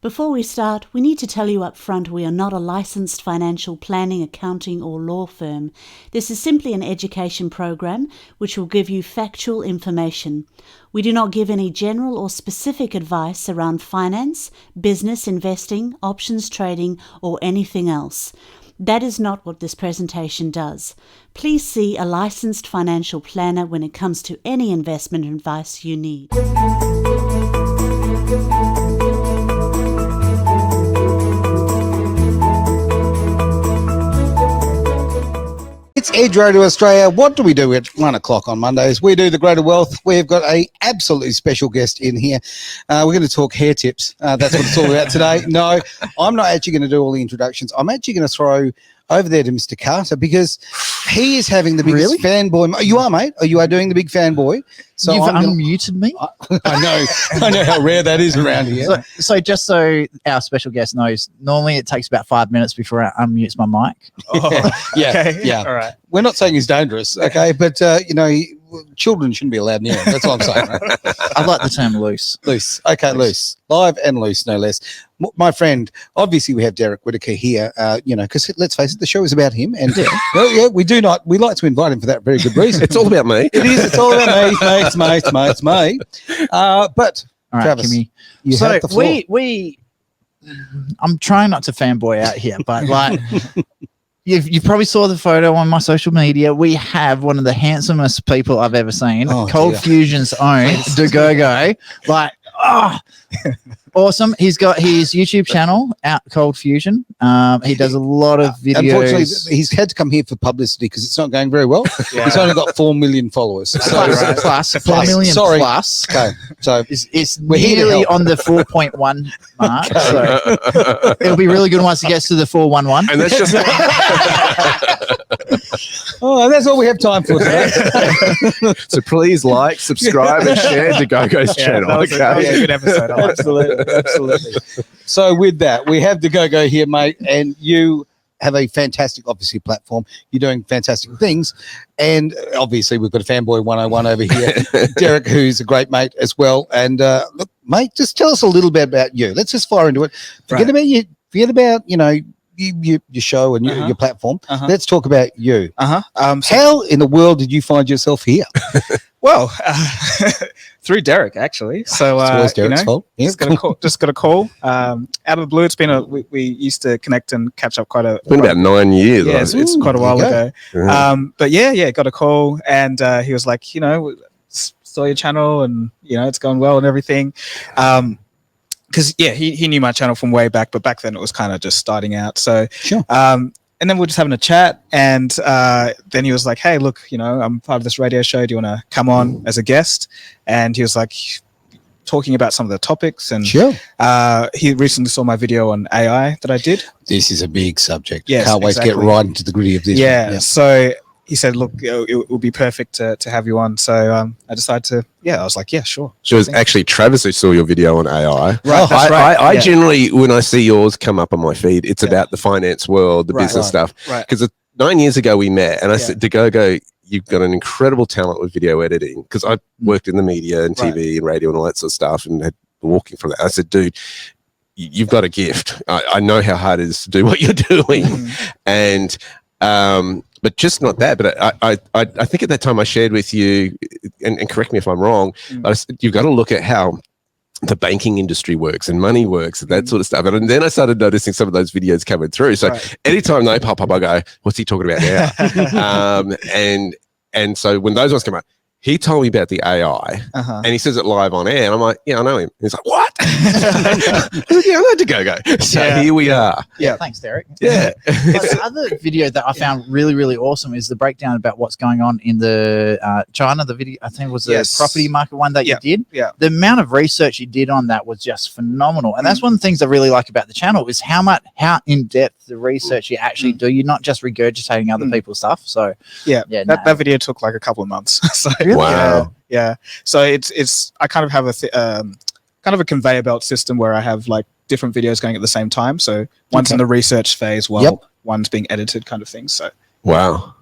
Before we start, we need to tell you up front we are not a licensed financial planning, accounting or law firm. This is simply an education program which will give you factual information. We do not give any general or specific advice around finance, business, investing, options trading or anything else. That is not what this presentation does. Please see a licensed financial planner when it comes to any investment advice you need. It's Edge Radio Australia. What do we do at 1 o'clock on Mondays? We do the Greater Wealth. We've got a absolutely special guest in here. We're going to talk hair tips. That's what it's all about today. No, I'm not actually going to do all the introductions. I'm actually going to throw over there to Mr. Carter because he is having the biggest fanboy. You are, mate. You are doing the big fanboy. So you've unmuted me. I know how rare that is around here. So just so our special guest knows, normally it takes about 5 minutes before I unmute my mic. Yeah. All right. We're not saying he's dangerous, okay? But children shouldn't be allowed near him. That's what I'm saying. Right? I like the term loose. Loose. Okay, loose. Live and loose, no less. My friend, obviously we have Derek Whittaker here, because let's face it, the show is about him. And we like to invite him for that very good reason. It's all about me. It is. It's all about me. It's me. But all right, Travis, Kimmy. you have the floor. I'm trying not to fanboy out here, but like you probably saw the photo on my social media. We have one of the handsomest people I've ever seen. Cold Fusion's own Dagogo. Awesome. He's got his YouTube channel out, Cold Fusion. He does a lot of videos. Unfortunately, he's had to come here for publicity because it's not going very well. Yeah. He's only got 4 million followers. Plus 4 million plus. Okay, so it's nearly on the 4.1 mark. So it'll be really good once he gets to the 411. And that's just that's all we have time for today. So please like, subscribe, and share Dagogo's channel. That was a good episode. Absolutely. So with that, we have Dagogo here, mate, and you have a fantastic, obviously, platform. You're doing fantastic things. And obviously, we've got a Fanboy 101 over here, Derek, who's a great mate as well. And look, mate, just tell us a little bit about you. Let's just fire into it. Forget about you. Forget about, your show and your platform. Let's talk about you. How in the world did you find yourself here? Well, through Derek, actually. So, Derek's fault. Yeah. Just got a call out of the blue. It's been we used to connect and catch up quite a. It's been about 9 years. Yeah, it's quite a while ago. But got a call and he was like, saw your channel and it's going well and everything. Because he knew my channel from way back, but back then it was kind of just starting out. So sure. And then we're just having a chat, and then he was like, "Hey, look, I'm part of this radio show. Do you want to come on as a guest?" And he was like, talking about some of the topics, and sure. He recently saw my video on AI that I did. This is a big subject. Yes, can't wait to get right into the gritty of this. Yeah. So he said, "Look, it would be perfect to have you on." So I decided to. Yeah, I was like, "Yeah, sure." So it was actually Travis who saw your video on AI. Right, that's right. I generally, when I see yours come up on my feed, it's about the finance world, the business stuff. Right. Because 9 years ago we met, and I said, "Dagogo, you've got an incredible talent with video editing." Because I worked in the media and TV and radio and all that sort of stuff, and had been walking from that. I said, "Dude, you've got a gift. I know how hard it is to do what you're doing," and but just not that. But I think at that time I shared with you, and correct me if I'm wrong, but I said, you've got to look at how the banking industry works and money works and that sort of stuff. And then I started noticing some of those videos coming through. So anytime they pop up, I go, "What's he talking about now?" And so when those ones come up, he told me about the AI, and he says it live on air, and I'm like, "Yeah, I know him." And he's like, "What?" I said, "Yeah, I know Dagogo." So here we are. Yeah, thanks, Derek. Yeah. The other video that I found really, really awesome is the breakdown about what's going on in the China. The video, I think, was the property market one that you did. Yeah. The amount of research you did on that was just phenomenal, and that's one of the things I really like about the channel is how in depth the research you actually do. You're not just regurgitating other people's stuff. So that video took like a couple of months. So. Wow. Yeah. So it's I kind of have a conveyor belt system where I have like different videos going at the same time. So one's in the research phase while one's being edited, kind of thing. So wow.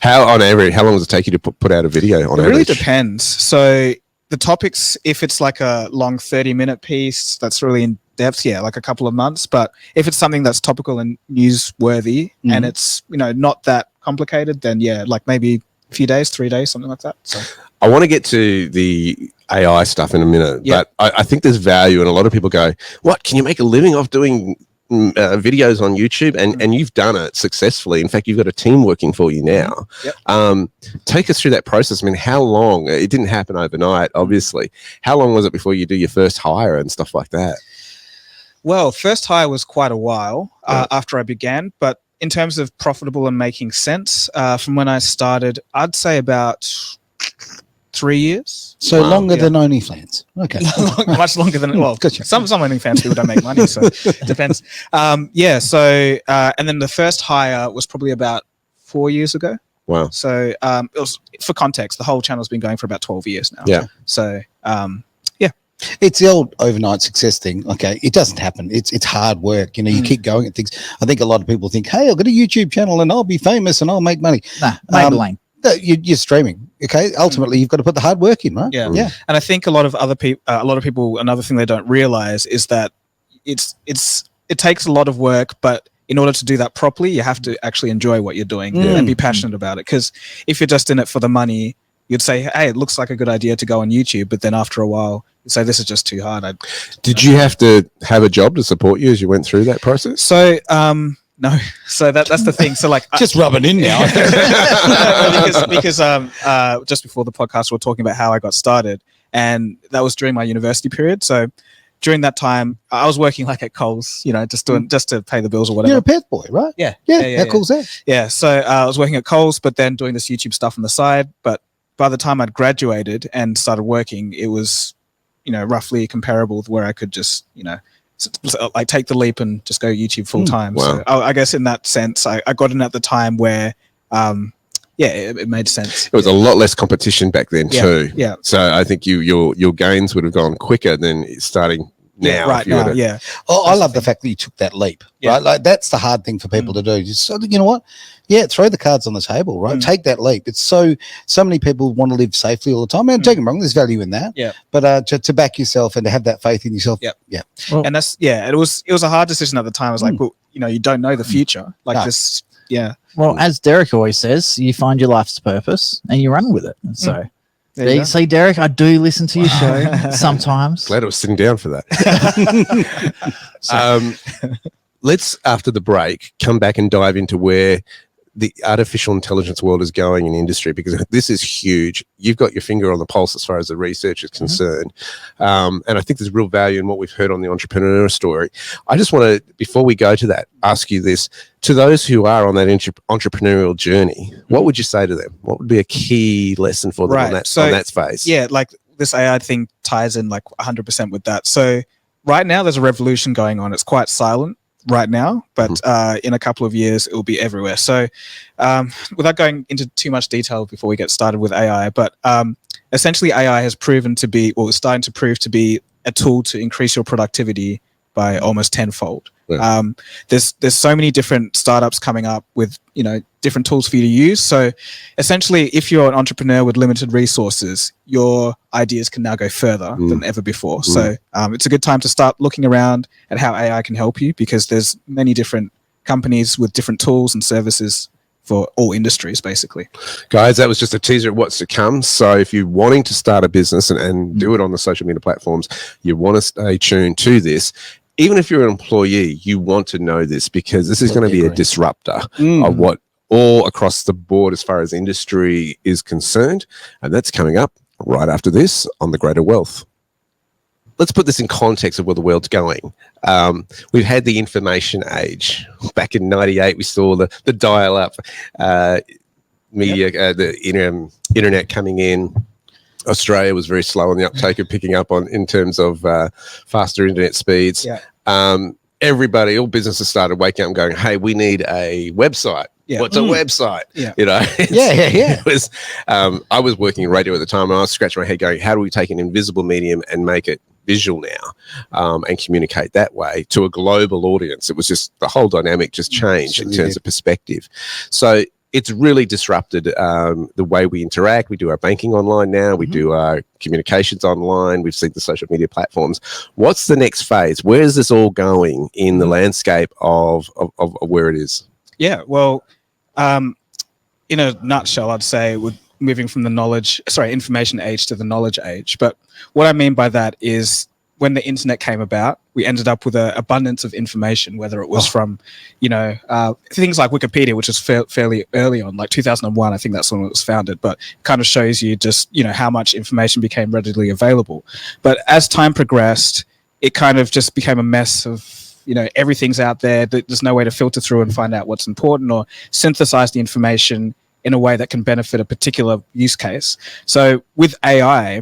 How on average? How long does it take you to put out a video on average? It really depends. So the topics, if it's like a long 30-minute piece that's really in depth, like a couple of months. But if it's something that's topical and newsworthy and it's, not that complicated, then like maybe a few days, 3 days, something like that. So I want to get to the AI stuff in a minute, but I think there's value, and a lot of people go, what, can you make a living off doing videos on YouTube? And you've done it successfully. In fact, you've got a team working for you now. Take us through that process. I mean, how long? It didn't happen overnight, obviously. How long was it before you do your first hire and stuff like that? Well, first hire was quite a while after I began, but in terms of profitable and making sense, from when I started, I'd say about 3 years. So longer than OnlyFans. Okay. Much longer than, well, Gotcha. some OnlyFans people don't make money, so it depends. And then the first hire was probably about 4 years ago. Wow. So it was, for context, the whole channel's been going for about 12 years now. Yeah. So, It's the old overnight success thing. Okay. It doesn't happen. It's hard work. You keep going at things. I think a lot of people think, hey, I've got a YouTube channel and I'll be famous and I'll make money. Nah, Maybelline. You're streaming. Okay. Ultimately, you've got to put the hard work in, right? Yeah. Yeah. And I think a lot of people, another thing they don't realize is that it takes a lot of work, but in order to do that properly, you have to actually enjoy what you're doing and be passionate about it. Because if you're just in it for the money, you'd say, hey, it looks like a good idea to go on YouTube. But then after a while, you'd say, this is just too hard. Did you have to have a job to support you as you went through that process? So, no. So that's the thing. So like, Just rub it in now. because just before the podcast, we were talking about how I got started, and that was during my university period. So during that time, I was working like at Coles, just to pay the bills or whatever. You're a Perth boy, right? Yeah. How cool's that? Yeah. So I was working at Coles, but then doing this YouTube stuff on the side. But by the time I'd graduated and started working, it was, roughly comparable with where I could just, like take the leap and just go YouTube full time. Wow. So I guess in that sense, I got in at the time where, it made sense. It was a lot less competition back then too. Yeah. So I think your gains would have gone quicker than starting now. Right now. Yeah. Oh, I love the fact that you took that leap, right? Like that's the hard thing for people to do. Just so you know what? Yeah, throw the cards on the table, right? Take that leap. It's so many people want to live safely all the time. And don't get me wrong, there's value in that. Yeah. But to back yourself and to have that faith in yourself. Yep. Yeah. Well, and that's it was a hard decision at the time. I was like, well, you don't know the future. Like this. Yeah. Well, as Derek always says, you find your life's purpose and you run with it. So there you see, Derek, I do listen to your show sometimes. Glad I was sitting down for that. Let's, after the break, come back and dive into where the artificial intelligence world is going in industry, because this is huge. You've got your finger on the pulse as far as the research is concerned. And I think there's real value in what we've heard on the entrepreneur story. I just want to, before we go to that, ask you this. To those who are on that entrepreneurial journey, what would you say to them? What would be a key lesson for them on that phase? Yeah, like this AI thing ties in like 100% with that. So right now there's a revolution going on. It's quite silent right now, but in a couple of years it will be everywhere. So without going into too much detail before we get started with AI, but essentially AI has proven to be, or is starting to prove to be, a tool to increase your productivity by almost tenfold. There's so many different startups coming up with different tools for you to use. So essentially, if you're an entrepreneur with limited resources, your ideas can now go further than ever before. So it's a good time to start looking around at how AI can help you, because there's many different companies with different tools and services for all industries, basically. Guys, that was just a teaser of what's to come. So if you're wanting to start a business and do it on the social media platforms, you want to stay tuned to this. Even if you're an employee, you want to know this, because this is going to be a disruptor of what all across the board as far as industry is concerned. And that's coming up right after this on The Greater Wealth. Let's put this in context of where the world's going. We've had the information age. Back in 98, we saw the dial-up media, the internet coming in. Australia was very slow on the uptake of picking up on in terms of faster internet speeds. Everybody, all businesses started waking up and going, hey, we need a website. What's a website? It was, I was working in radio at the time, and I was scratching my head going, how do we take an invisible medium and make it visual now and communicate that way to a global audience? It was just, the whole dynamic just changed in terms of perspective. So it's really disrupted the way we interact. We do our banking online now. We do our communications online. We've seen the social media platforms. What's the next phase? Where is this all going in the landscape of where it is? Yeah, well, in a nutshell, I'd say we're moving from the information age to the knowledge age. But what I mean by that is when the internet came about, we ended up with an abundance of information, whether it was from, things like Wikipedia, which was fairly early on, like 2001, I think that's when it was founded, but it kind of shows you just, how much information became readily available. But as time progressed, it kind of just became a mess of, everything's out there. There's no way to filter through and find out what's important or synthesize the information in a way that can benefit a particular use case. So with AI,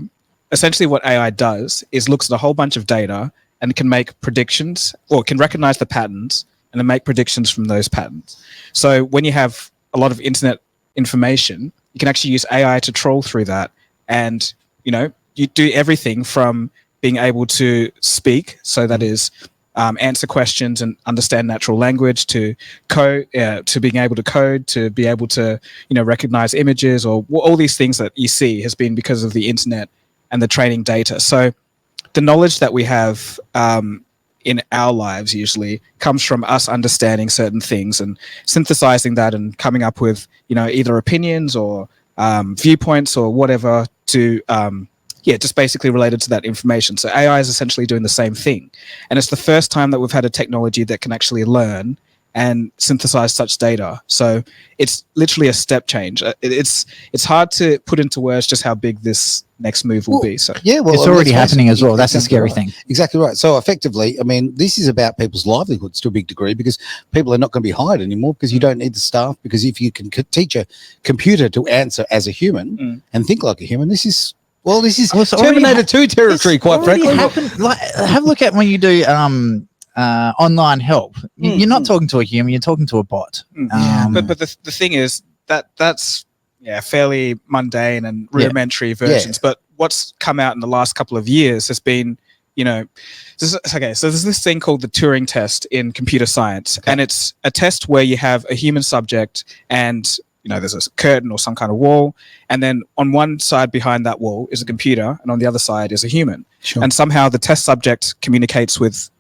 essentially what AI does is looks at a whole bunch of data and can make predictions, or can recognize the patterns and then make predictions from those patterns. So when you have a lot of internet information, you can actually use AI to troll through that. And, you do everything from being able to speak, so that is answer questions and understand natural language, to code, to being able to code, to be able to, recognize images, or all these things that you see has been because of the internet and the training data. So the knowledge that we have in our lives usually comes from us understanding certain things and synthesizing that and coming up with, either opinions or viewpoints or whatever to, just basically related to that information. So AI is essentially doing the same thing. And it's the first time that we've had a technology that can actually learn and synthesize such data. So it's literally a step change. It's hard to put into words just how big this next move will be. So it's already happening as well. That's the scary thing. Exactly right. So effectively, this is about people's livelihoods to a big degree, because people are not going to be hired anymore, because you don't need the staff. Because if you can teach a computer to answer as a human and think like a human, this is Terminator 2 territory, quite frankly. Have a look at when you do online help. You're not talking to a human, you're talking to a bot. But the thing is that's fairly mundane and rudimentary versions. But what's come out in the last couple of years has been, so there's this thing called the Turing test in computer science, and it's a test where you have a human subject and there's a curtain or some kind of wall, and then on one side behind that wall is a computer, and on the other side is a human. Sure. And somehow the test subject communicates with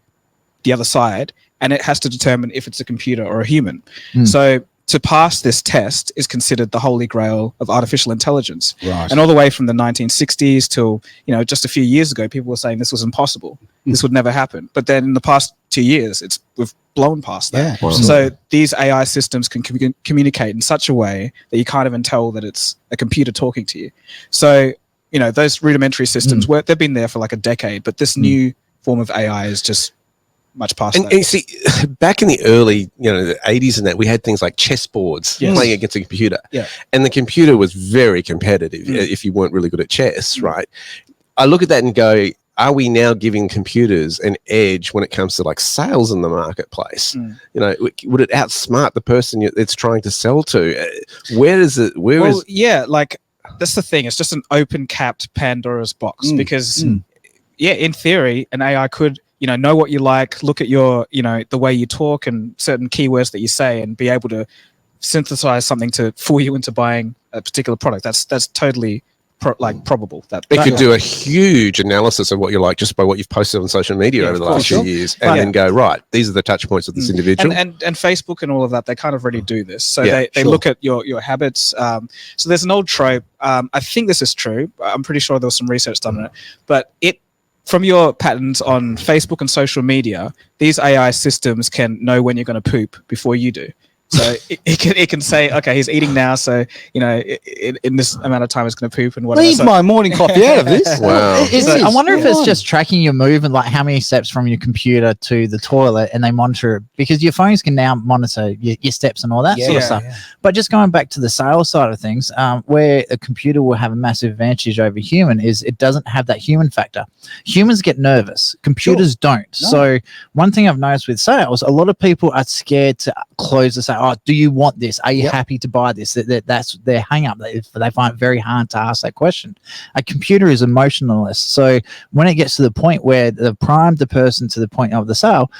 the other side, and it has to determine if it's a computer or a human. So to pass this test is considered the holy grail of artificial intelligence. Right. And all the way from the 1960s till, just a few years ago, people were saying this was impossible. This would never happen. But then in the past 2 years, we've blown past that. Yeah, wow. So these AI systems can communicate in such a way that you can't even tell that it's a computer talking to you. So, those rudimentary systems, they've been there for like a decade, but this new form of AI is just much past that. And you see, back in the early, the 80s and that, we had things like chessboards playing against a computer. Yeah. And the computer was very competitive if you weren't really good at chess, right? I look at that and go, are we now giving computers an edge when it comes to like sales in the marketplace? Would it outsmart the person it's trying to sell to? That's the thing. It's just an open capped Pandora's box, because in theory, an AI could, know what you like, look at your, the way you talk and certain keywords that you say, and be able to synthesize something to fool you into buying a particular product. That's totally probable. That it could do a huge analysis of what you like just by what you've posted on social media over the last few years, and then go, right, these are the touch points of this individual. And Facebook and all of that, they kind of already do this. So they look at your habits. So there's an old trope. I think this is true. I'm pretty sure there was some research done on it, but from your patterns on Facebook and social media, these AI systems can know when you're going to poop before you do. So it can say, okay, he's eating now, so in this amount of time he's going to poop and whatever. Leave my morning coffee out of this. Wow. I wonder if it's just tracking your move and like how many steps from your computer to the toilet, and they monitor it, because your phones can now monitor your steps and all that sort of stuff. Yeah. But just going back to the sales side of things, where a computer will have a massive advantage over human is it doesn't have that human factor. Humans get nervous, computers don't. No. So one thing I've noticed with sales, a lot of people are scared to close the sale. Oh, do you want this? Are you happy to buy this? That's their hang up. They find it very hard to ask that question. A computer is emotionless. So when it gets to the point where they've primed the person to the point of the sale,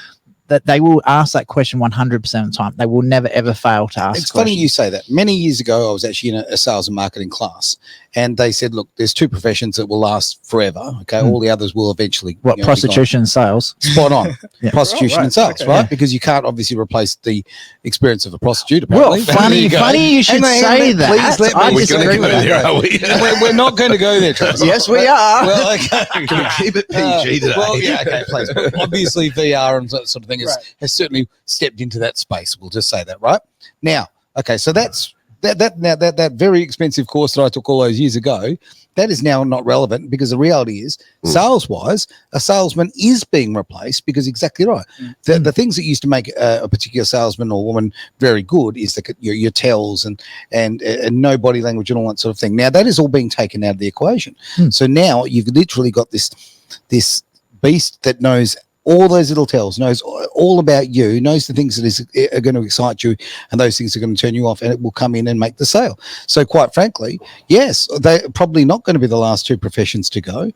that they will ask that question 100% of the time. They will never ever fail to ask. It's funny you say that. Many years ago, I was actually in a sales and marketing class, and they said, "Look, there's two professions that will last forever. Okay, all the others will eventually." What, prostitution and sales? Spot on. Prostitution and sales, Okay, right? Because you can't obviously replace the experience of a prostitute. Apparently. Well, funny you should say that. Please let me. I We're going to disagree go with that. there, are we? We're not going to go there, Travis. Yes, we are. Well, okay. Can we keep it PG today? Well, yeah, okay, please. But obviously, VR and that sort of thing has certainly stepped into that space. We'll just say that, right? Now, okay, so that's that very expensive course that I took all those years ago. That is now not relevant because the reality is, sales-wise, a salesman is being replaced because exactly right. The things that used to make a particular salesman or woman very good is your tells and no body language and all that sort of thing. Now that is all being taken out of the equation. So now you've literally got this beast that knows all those little tells, knows all about you, knows the things that are going to excite you, and those things are going to turn you off, and it will come in and make the sale. So quite frankly, yes, they're probably not going to be the last two professions to go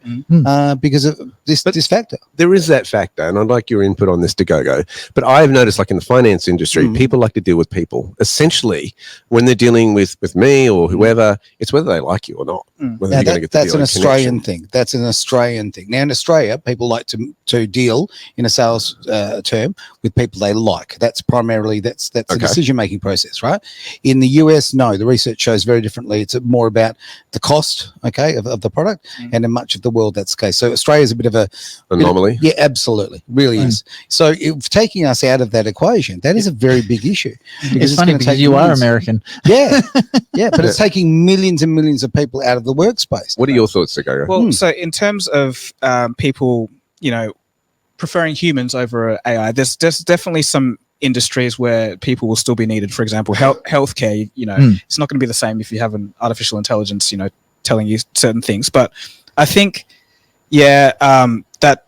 because of this factor. There is that factor, and I'd like your input on this, Dagogo. But I've noticed, like in the finance industry, people like to deal with people. Essentially, when they're dealing with me or whoever, it's whether they like you or not. Whether That's an Australian thing. That's an Australian thing. Now in Australia, people like to deal in a sales term with people they like. That's primarily that's the decision-making process, right? In the US, no, the research shows very differently. It's more about the cost, of the product, and in much of the world that's the case. So Australia is a bit of a anomaly. Yeah, absolutely, really is. So taking us out of that equation, that is a very big issue. It's funny because you are American. Yeah, but it's taking millions and millions of people out of the workspace. What are your thoughts, Dagogo? Well, so in terms of people, preferring humans over AI, there's definitely some industries where people will still be needed. For example, healthcare, it's not going to be the same if you have an artificial intelligence, telling you certain things. But I think, that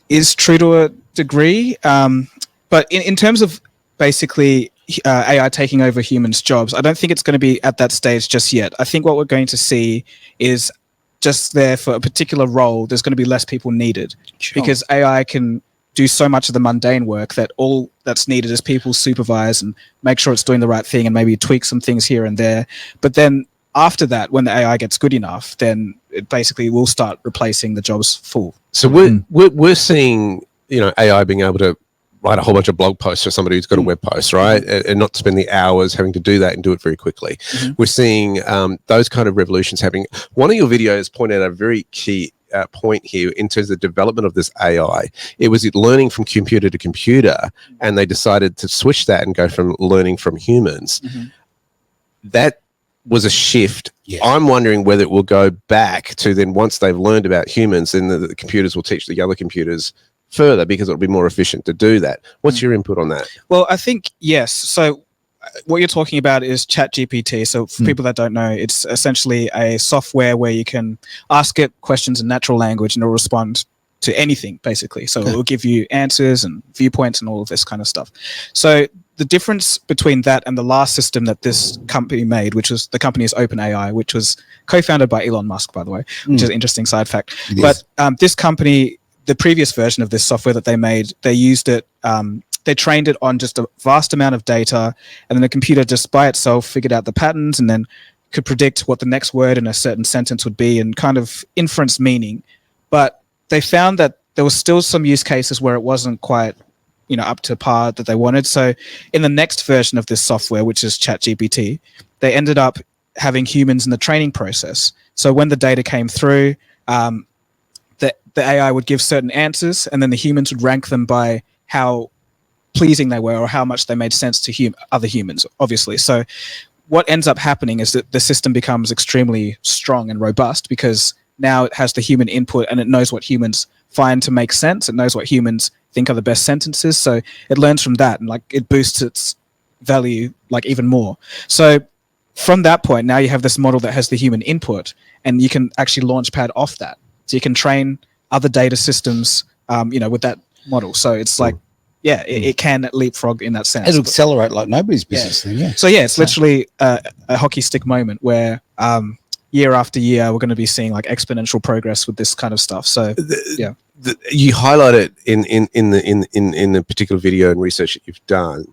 is true to a degree. But in terms of basically AI taking over humans' jobs, I don't think it's going to be at that stage just yet. I think what we're going to see is just there for a particular role, there's going to be less people needed because AI can do so much of the mundane work that all that's needed is people supervise and make sure it's doing the right thing and maybe tweak some things here and there. But then after that, when the AI gets good enough, then it basically will start replacing the jobs full. So we're seeing, AI being able to write a whole bunch of blog posts for somebody who's got a web post, right? And not spend the hours having to do that and do it very quickly. We're seeing those kind of revolutions happening. One of your videos pointed out a very key point here in terms of the development of this AI. It was learning from computer to computer, and they decided to switch that and go from learning from humans. That was a shift. I'm wondering whether it will go back to then once they've learned about humans, then the computers will teach the other computers further because it'll be more efficient to do that. What's your input on that? Well, I think yes. So what you're talking about is ChatGPT. So for people that don't know, it's essentially a software where you can ask it questions in natural language and it'll respond to anything basically. So it will give you answers and viewpoints and all of this kind of stuff. So the difference between that and the last system that this company made, which was the company is OpenAI, which was co-founded by Elon Musk, by the way, which is an interesting side fact. But this company, the previous version of this software that they made, they used it, they trained it on just a vast amount of data, and then the computer just by itself figured out the patterns and then could predict what the next word in a certain sentence would be and kind of inference meaning. But they found that there was still some use cases where it wasn't quite, up to par that they wanted. So in the next version of this software, which is ChatGPT, they ended up having humans in the training process. So when the data came through, the AI would give certain answers, and then the humans would rank them by how pleasing they were or how much they made sense to other humans, obviously. So what ends up happening is that the system becomes extremely strong and robust because now it has the human input and it knows what humans find to make sense. It knows what humans think are the best sentences. So it learns from that and it boosts its value even more. So from that point, now you have this model that has the human input and you can actually launchpad off that. So you can train other data systems, with that model. So it's it can leapfrog in that sense. It'll accelerate like nobody's business. Then, So it's literally a hockey stick moment where year after year we're going to be seeing exponential progress with this kind of stuff. So you highlight it in the particular video and research that you've done.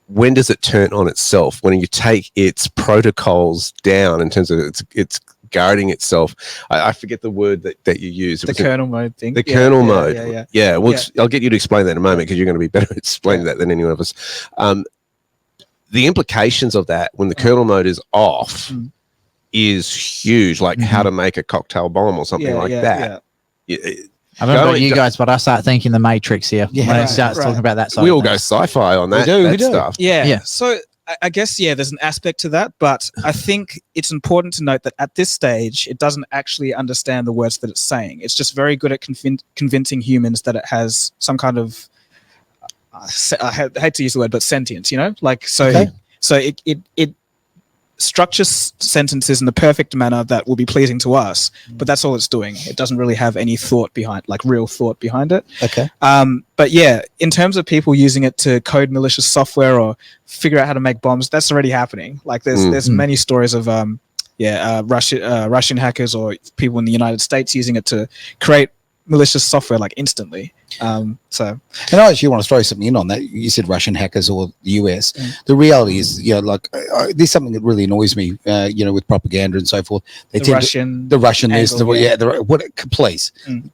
When does it turn on itself? When you take its protocols down in terms of its guarding itself? I forget the word that you use. The kernel mode thing. The kernel mode. Yeah. Well, Yeah. I'll get you to explain that in a moment because you're going to be better at explaining that than anyone of us. The implications of that when the kernel mode is off is huge, like how to make a cocktail bomb or something like that. I don't know about you guys, but I start thinking the Matrix here when it starts talking about that side. We all go sci-fi on that, we do. stuff. Yeah. So I guess, there's an aspect to that, but I think it's important to note that at this stage, it doesn't actually understand the words that it's saying. It's just very good at convincing humans that it has some kind of, I hate to use the word, but sentience, like, so it structures sentences in the perfect manner that will be pleasing to us, but that's all it's doing. It doesn't really have any thought behind, like real thought behind it. Okay. But in terms of people using it to code malicious software or figure out how to make bombs, that's already happening. Like there's many stories of Russian hackers or people in the United States using it to create malicious software like instantly. And I actually want to throw something in on that. You said Russian hackers or the US. The reality is, there's something that really annoys me, with propaganda and so forth.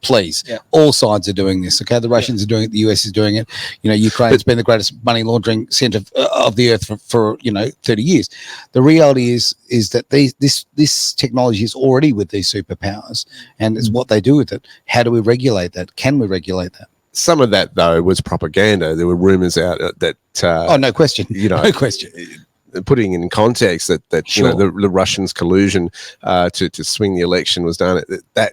Please. Yeah. All sides are doing this. Okay. The Russians are doing it. The US is doing it. Ukraine's been the greatest money laundering center of the earth for 30 years. The reality is that this technology is already with these superpowers, and it's what they do with it. How do we regulate that? Can we regulate that? Some of that, though, was propaganda. There were rumors out that... no question. No question. Putting in context that the Russians' collusion to swing the election was done. That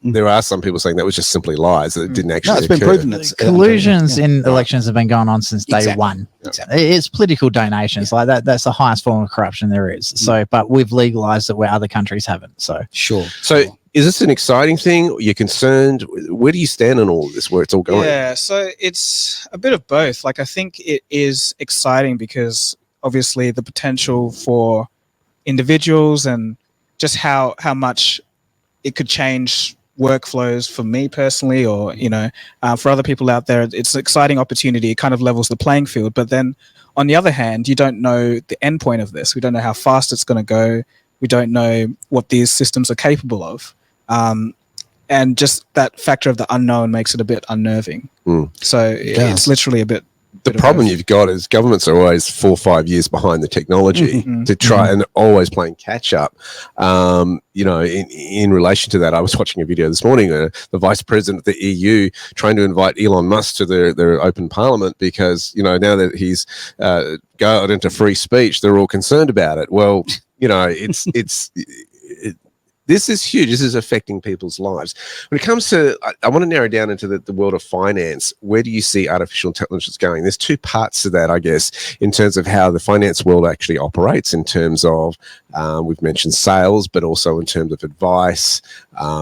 there are some people saying that was just simply lies. That it didn't actually it's been proven. Collusions in elections have been going on since day one. Exactly. It's political donations. Like that. That's the highest form of corruption there is. So, but we've legalized it where other countries haven't. So sure. So is this an exciting thing? You're concerned? Where do you stand on all of this, where it's all going? Yeah, so it's a bit of both. Like, I think it is exciting because obviously the potential for individuals and just how much it could change workflows for me personally, or, for other people out there, it's an exciting opportunity. It kind of levels the playing field. But then on the other hand, you don't know the end point of this. We don't know how fast it's going to go. We don't know what these systems are capable of. And just that factor of the unknown makes it a bit unnerving. So it's literally a bit. The problem you've got is governments are always 4 or 5 years behind the technology to try and always playing catch up. In relation to that, I was watching a video this morning, the vice president of the EU trying to invite Elon Musk to their open parliament because, now that he's got into free speech, they're all concerned about it. Well, this is huge. This is affecting people's lives. When it comes to, I want to narrow down into the world of finance. Where do you see artificial intelligence going? There's two parts to that, I guess, in terms of how the finance world actually operates, in terms of, we've mentioned sales, but also in terms of advice,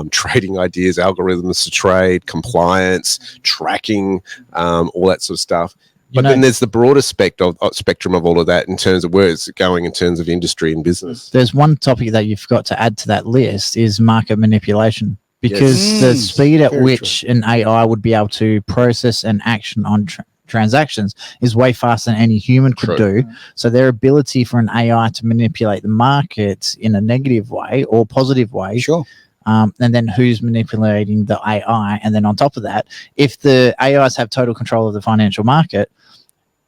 trading ideas, algorithms to trade, compliance, tracking, all that sort of stuff. But then there's the broader spectrum of all of that in terms of where it's going in terms of industry and business. There's one topic that you've got to add to that list is market manipulation, because the speed at which an AI would be able to process and action on transactions is way faster than any human could do. So their ability for an AI to manipulate the market in a negative way or positive way. And then who's manipulating the AI? And then on top of that, if the AIs have total control of the financial market,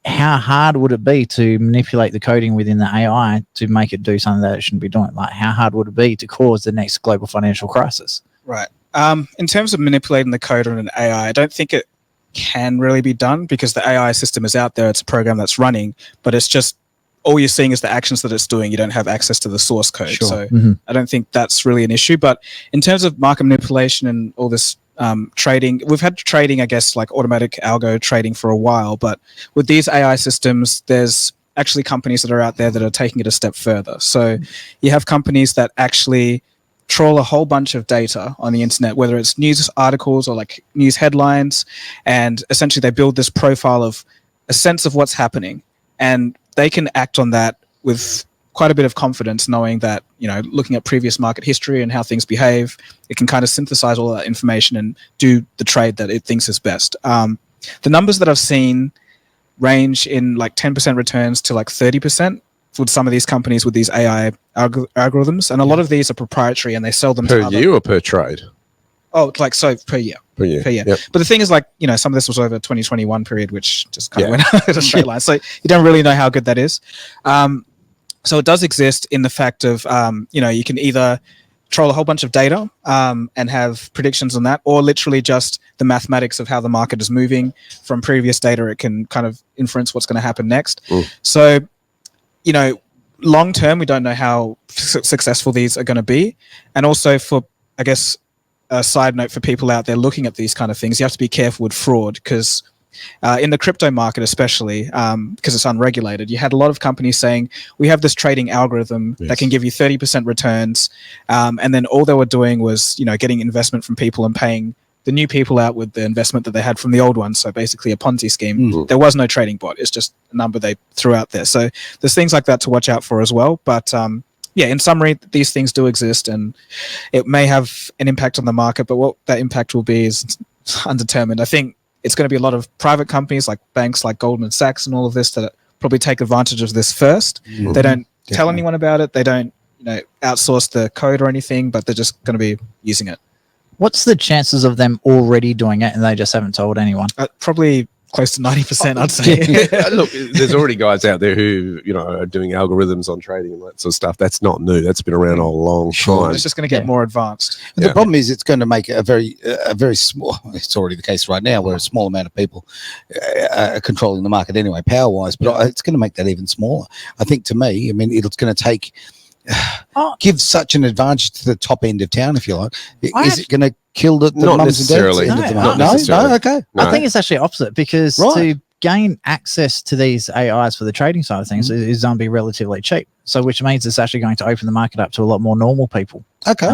how hard would it be to manipulate the coding within the AI to make it do something that it shouldn't be doing? Like, how hard would it be to cause the next global financial crisis? Right. In terms of manipulating the code on an AI, I don't think it can really be done because the AI system is out there. It's a program that's running, but it's just all you're seeing is the actions that it's doing. You don't have access to the source code. So I don't think that's really an issue. But in terms of market manipulation and all this trading, we've had trading, I guess, like automatic algo trading for a while. But with these AI systems, there's actually companies that are out there that are taking it a step further. So you have companies that actually trawl a whole bunch of data on the internet, whether it's news articles or like news headlines. And essentially they build this profile of a sense of what's happening. And they can act on that with quite a bit of confidence, knowing that, looking at previous market history and how things behave. It can kind of synthesize all that information and do the trade that it thinks is best. The numbers that I've seen range in like 10% returns to like 30% for some of these companies with these AI algorithms. And a lot of these are proprietary and they sell them per year or per trade? Oh, like so per year. Per year. Yep. But the thing is, like, some of this was over 2021 period, which just kind of went out a straight line. So you don't really know how good that is. So it does exist in the fact of, you can either troll a whole bunch of data and have predictions on that, or literally just the mathematics of how the market is moving from previous data. It can kind of inference what's going to happen next. So, long term, we don't know how successful these are going to be. And also for, I guess, a side note for people out there looking at these kind of things, you have to be careful with fraud because in the crypto market, especially because it's unregulated, you had a lot of companies saying, we have this trading algorithm that can give you 30% returns. And then all they were doing was, getting investment from people and paying the new people out with the investment that they had from the old one. So basically a Ponzi scheme. There was no trading bot. It's just a number they threw out there. So there's things like that to watch out for as well. But in summary, these things do exist and it may have an impact on the market, but what that impact will be is undetermined. I think it's going to be a lot of private companies like banks like Goldman Sachs and all of this that probably take advantage of this first. They don't tell anyone about it. They don't outsource the code or anything, but they're just going to be using it. What's the chances of them already doing it and they just haven't told anyone? Probably close to 90%, I'd say. Look, there's already guys out there who, are doing algorithms on trading and that sort of stuff. That's not new. That's been around a long time. It's just going to get more advanced. The problem is it's going to make a very small, it's already the case right now where a small amount of people are controlling the market anyway, power-wise, but it's going to make that even smaller. I think to me, it's going to take... give such an advantage to the top end of town, if you like. Is it going to kill the not mums and dads? necessarily. No, okay. I think it's actually opposite because to gain access to these AIs for the trading side of things is going to be relatively cheap. So which means it's actually going to open the market up to a lot more normal people. Okay.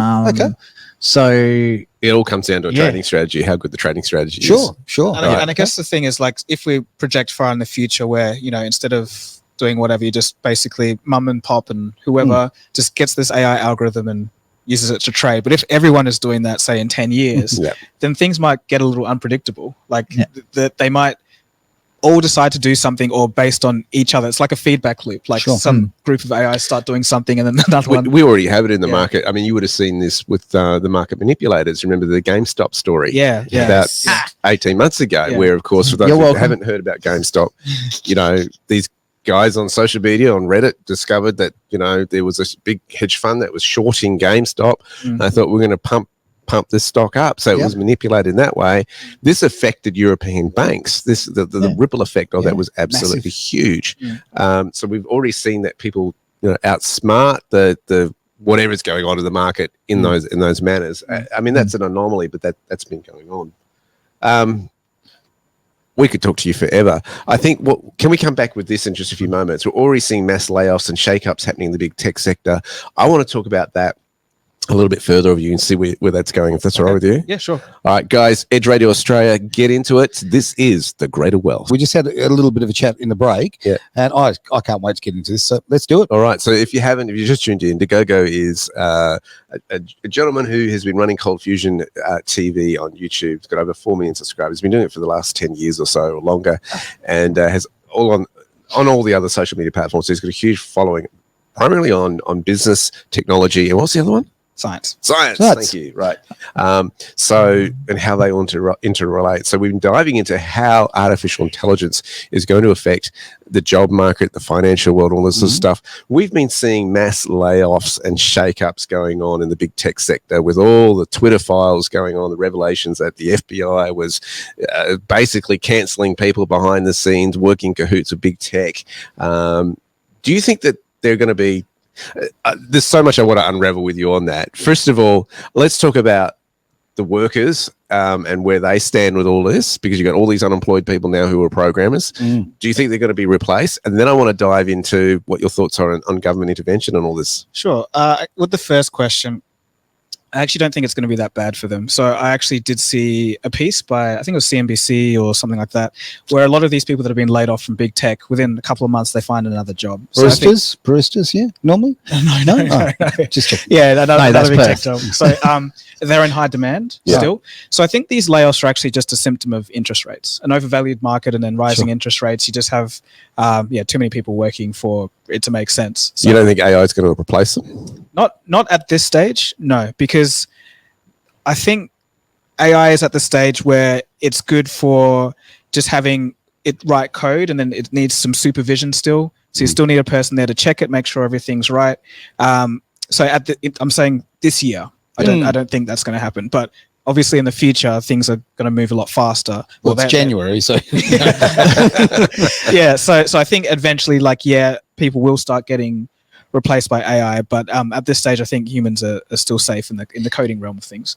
So it all comes down to a trading strategy, how good the trading strategy is. Sure. And I guess the thing is, like, if we project far in the future where, instead of doing whatever, you just basically mum and pop and whoever just gets this AI algorithm and uses it to trade. But if everyone is doing that, say in 10 years, then things might get a little unpredictable. Like that they might all decide to do something or based on each other. It's like a feedback loop. Like some group of AI start doing something and then another one. We already have it in the market. I mean, you would have seen this with the market manipulators. Remember the GameStop story? About 18 months ago, where of course, for those who haven't heard about GameStop, these guys on social media, on Reddit, discovered that there was a big hedge fund that was shorting GameStop. And I thought we're going to pump this stock up, so it was manipulated in that way. This affected European banks. The ripple effect of that was absolutely huge. So we've already seen that people outsmart the whatever's going on in the market in those manners. I mean, that's an anomaly, but that's been going on. We could talk to you forever. I think, can we come back with this in just a few moments? We're already seeing mass layoffs and shake-ups happening in the big tech sector. I want to talk about that a little bit further of you and see where that's going, if that's all right with you. Yeah, sure. All right, guys, Edge Radio Australia, get into it. This is The Greater Wealth. We just had a little bit of a chat in the break, and I can't wait to get into this, so let's do it. All right, so if you just tuned in, Dagogo is a gentleman who has been running Cold Fusion TV on YouTube. He's got over 4 million subscribers. He's been doing it for the last 10 years or so or longer, and has on all the other social media platforms. So he's got a huge following, primarily on business, technology, and what's the other one? Science. Thank you. Right. And how they all interrelate. So we've been diving into how artificial intelligence is going to affect the job market, the financial world, all this sort of stuff. We've been seeing mass layoffs and shake-ups going on in the big tech sector with all the Twitter files going on, the revelations that the FBI was basically cancelling people behind the scenes, working cahoots with big tech. Do you think that they're going to be... there's so much I want to unravel with you on that. First of all, let's talk about the workers and where they stand with all this, because you've got all these unemployed people now who are programmers. Do you think they're going to be replaced? And then I want to dive into what your thoughts are on government intervention and all this. Sure. With the first question, I actually don't think it's going to be that bad for them. So I actually did see a piece by, I think it was CNBC or something like that, where a lot of these people that have been laid off from big tech, within a couple of months, they find another job. So Baristas, yeah, normally? No. Just checking. Yeah, that's a big tech job. So they're in high demand still. So I think these layoffs are actually just a symptom of interest rates, an overvalued market, and then rising interest rates. You just have, too many people working for it to make sense. So, you don't think AI is going to replace them? Not at this stage, no, because I think AI is at the stage where it's good for just having it write code, and then it needs some supervision still. So you still need a person there to check it, make sure everything's right. So I'm saying this year, I don't think that's going to happen, but obviously in the future things are going to move a lot faster. Well, it's January, so yeah. So I think eventually, people will start getting replaced by AI, but at this stage, I think humans are still safe in the coding realm of things.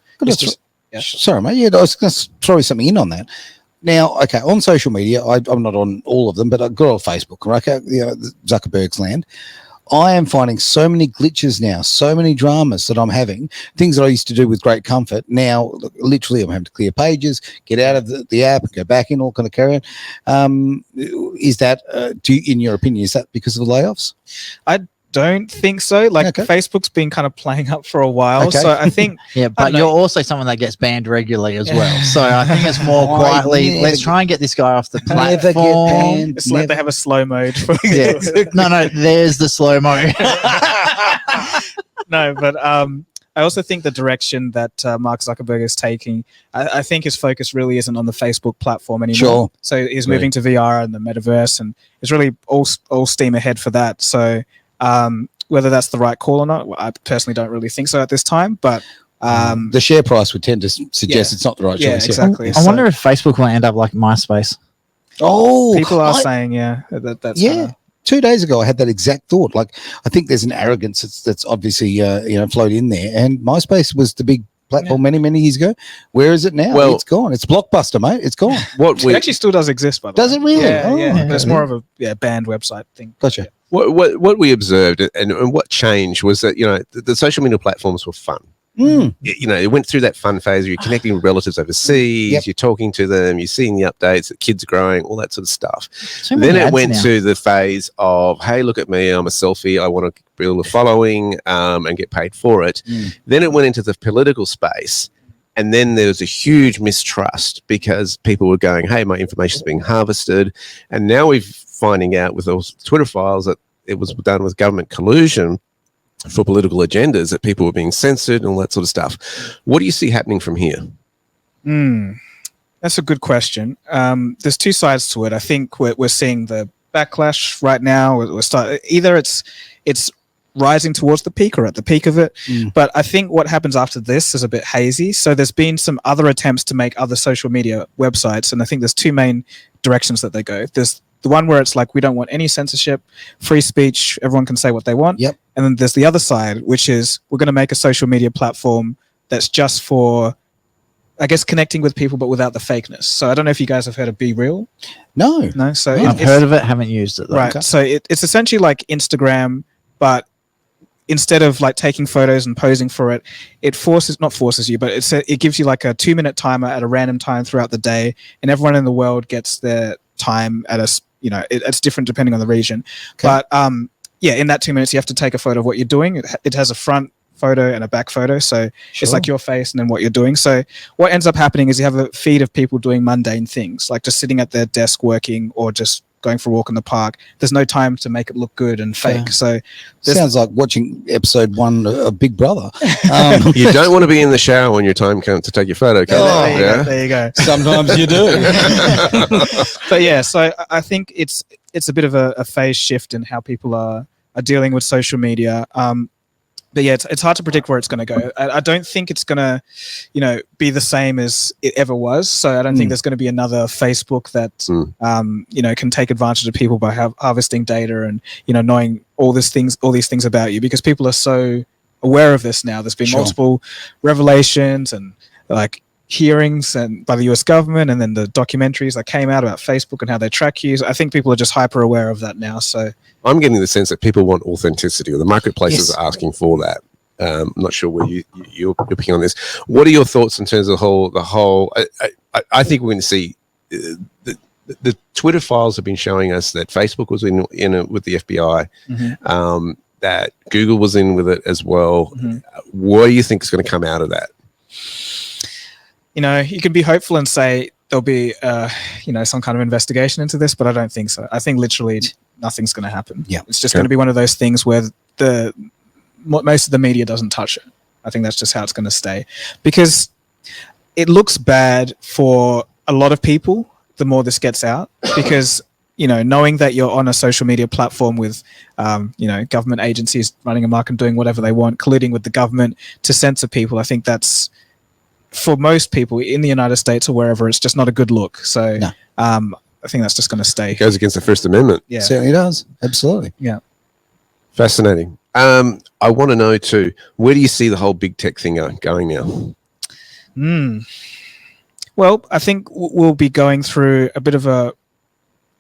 Sorry, mate. Yeah, I was going to throw something in on that. Now, okay, on social media, I'm not on all of them, but I go on Facebook, right? Zuckerberg's land. I am finding so many glitches now, so many dramas that I'm having, things that I used to do with great comfort. Now, literally, I'm having to clear pages, get out of the app, and go back in, all kind of carry on. Is that, in your opinion, is that because of the layoffs? I don't think so. Facebook's been kind of playing up for a while, so I think. Yeah, but you're also someone that gets banned regularly as well. So I think it's more quietly. Let's try and get this guy off the platform. It's like they have a slow mode. No, there's the slow mode. No, but I also think the direction that Mark Zuckerberg is taking, I think his focus really isn't on the Facebook platform anymore. Sure. So he's moving to VR and the metaverse, and it's really all steam ahead for that. So. Whether that's the right call or not, I personally don't really think so at this time. But the share price would tend to suggest it's not the right choice. Yeah, exactly. I wonder if Facebook will end up like MySpace. Oh, people are saying, that's 2 days ago, I had that exact thought. Like, I think there's an arrogance that's obviously floated in there, and MySpace was the big platform many years ago. Where is it now? Well, it's gone. It's Blockbuster, mate. It's gone. It actually still does exist, by the way. Does it really? Yeah. But it's more of a banned website thing. Gotcha. What we observed and what changed was that the social media platforms were fun. It went through that fun phase where you're connecting with relatives overseas, you're talking to them, you're seeing the updates, the kids are growing, all that sort of stuff. Then it went to the phase of, hey, look at me, I'm a selfie, I want to build a following and get paid for it. Then it went into the political space. And then there was a huge mistrust because people were going, hey, my information is being harvested. And now we're finding out with those Twitter files that it was done with government collusion for political agendas, that people were being censored and all that sort of stuff. What do you see happening from here? That's a good question. There's two sides to it. I think we're seeing the backlash right now. Either it's rising towards the peak or at the peak of it. But I think what happens after this is a bit hazy. So there's been some other attempts to make other social media websites, and I think there's two main directions that they go. There's the one where it's like, we don't want any censorship, free speech, everyone can say what they want. Yep. And then there's the other side, which is we're going to make a social media platform that's just for, I guess, connecting with people, but without the fakeness. So I don't know if you guys have heard of Be Real. No. So I've heard of it, haven't used it though. Right. Okay. So it's essentially like Instagram, but instead of like taking photos and posing for it, it not forces you, but it gives you like a 2-minute timer at a random time throughout the day, and everyone in the world gets their time at it's different depending on the region. Okay. But in that 2 minutes, you have to take a photo of what you're doing. It has a front photo and a back photo, so it's like your face and then what you're doing. So what ends up happening is you have a feed of people doing mundane things, like just sitting at their desk working or just going for a walk in the park. There's no time to make it look good and fake. So sounds like watching episode 1 of Big Brother. You don't want to be in the shower when your time comes to take your photo. There you go. Sometimes you do. But so I think it's a bit of a phase shift in how people are dealing with social media. But it's hard to predict where it's going to go. I don't think it's going to, be the same as it ever was. So I don't think there's going to be another Facebook that, can take advantage of people by harvesting data and, knowing all these things about you, because people are so aware of this now. There's been multiple revelations and like hearings and by the US government, and then the documentaries that came out about Facebook and how they track you. So I think people are just hyper aware of that now. So I'm getting the sense that people want authenticity, or the marketplaces are asking for that. I'm not sure where you're picking on this. What are your thoughts in terms of the whole? I think we're going to see the Twitter files have been showing us that Facebook was in it with the FBI, that Google was in with it as well. What do you think is going to come out of that? You can be hopeful and say there'll be, some kind of investigation into this, but I don't think so. I think literally nothing's going to happen. Yeah, it's just going to be one of those things where most of the media doesn't touch it. I think that's just how it's going to stay, because it looks bad for a lot of people the more this gets out, because knowing that you're on a social media platform with government agencies running amok and doing whatever they want, colluding with the government to censor people, I think that's, for most people in the United States or wherever, it's just not a good look. So no. I think that's just going to stay. It goes against the First Amendment. Yeah, it certainly does. Absolutely. Yeah. Fascinating. I want to know too, where do you see the whole big tech thing going now? Well, I think we'll be going through a bit of a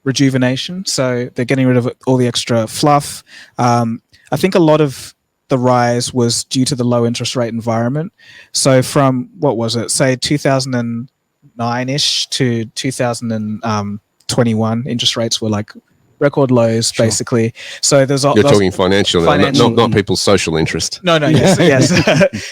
rejuvenation. So they're getting rid of all the extra fluff. I think a lot of the rise was due to the low interest rate environment. So from, what was it, say 2009-ish to 2021, interest rates were like record lows, basically. So there's you're talking financial, not people's social interest. No, yes.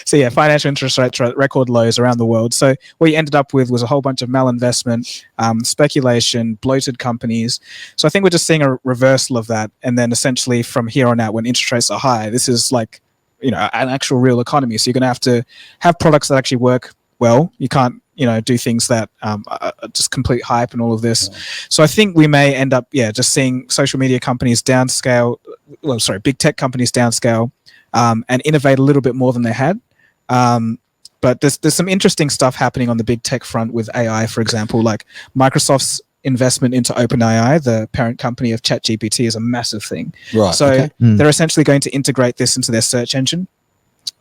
So yeah, financial interest rates are at record lows around the world. So what you ended up with was a whole bunch of malinvestment, speculation, bloated companies. So I think we're just seeing a reversal of that. And then essentially from here on out, when interest rates are high, this is like, an actual real economy. So you're going to have products that actually work well. You can't, do things that are just complete hype and all of this. Yeah. So I think we may end up, just seeing social media companies downscale, big tech companies downscale, and innovate a little bit more than they had. But there's some interesting stuff happening on the big tech front with AI, for example, like Microsoft's investment into OpenAI, the parent company of ChatGPT, is a massive thing. Right. So they're essentially going to integrate this into their search engine.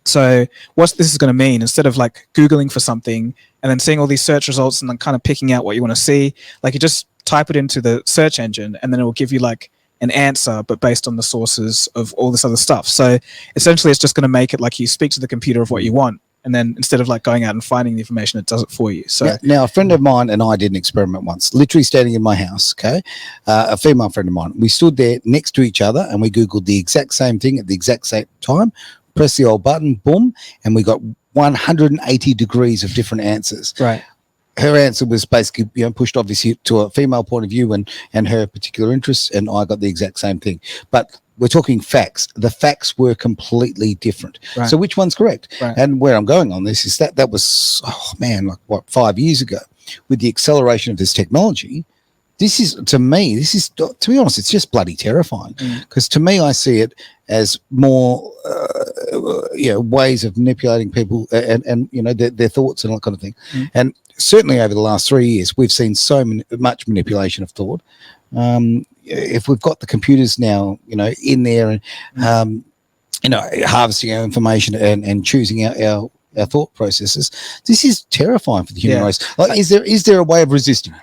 So what this is going to mean, instead of like Googling for something and then seeing all these search results and then kind of picking out what you want to see, like you just type it into the search engine and then it will give you like an answer, but based on the sources of all this other stuff. So essentially it's just going to make it like you speak to the computer of what you want. And then instead of like going out and finding the information, it does it for you. So now a friend of mine and I did an experiment once, literally standing in my house, a female friend of mine. We stood there next to each other and we Googled the exact same thing at the exact same time. Press the old button, boom, and we got 180 degrees of different answers. Right. Her answer was basically, pushed obviously to a female point of view and her particular interests, and I got the exact same thing. But we're talking facts. The facts were completely different. Right. So which one's correct? Right. And where I'm going on this is that was, 5 years ago. With the acceleration of this technology, this is, to be honest, it's just bloody terrifying. Because to me, I see it as more, ways of manipulating people and their thoughts and all that kind of thing. And certainly over the last 3 years, we've seen so much manipulation of thought. If we've got the computers now, in there and, harvesting our information and choosing our thought processes, this is terrifying for the human race. Like, is there a way of resisting it?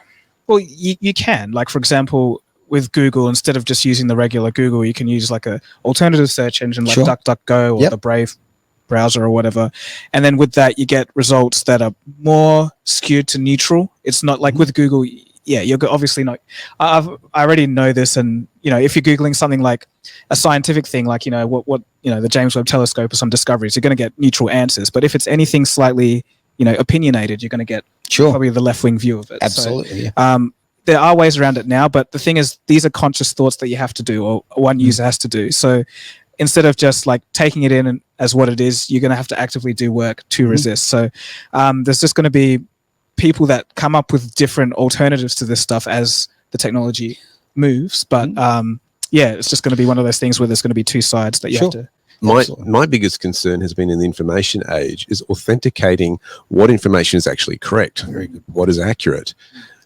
Well, you can. Like, for example, with Google, instead of just using the regular Google, you can use like a alternative search engine like DuckDuckGo or the Brave browser or whatever. And then with that, you get results that are more skewed to neutral. It's not like with Google, you're obviously not. I already know this. And, if you're Googling something like a scientific thing, like, what the James Webb Telescope or some discoveries, you're going to get neutral answers. But if it's anything slightly, opinionated, you're going to get probably the left-wing view of it. Absolutely. So, there are ways around it now, but the thing is, these are conscious thoughts that you have to do, or one user has to do. So instead of just like taking it in as what it is, you're going to have to actively do work to resist. So there's just going to be people that come up with different alternatives to this stuff as the technology moves. But it's just going to be one of those things where there's going to be two sides that you have to. My biggest concern has been in the information age is authenticating what information is actually correct, what is accurate.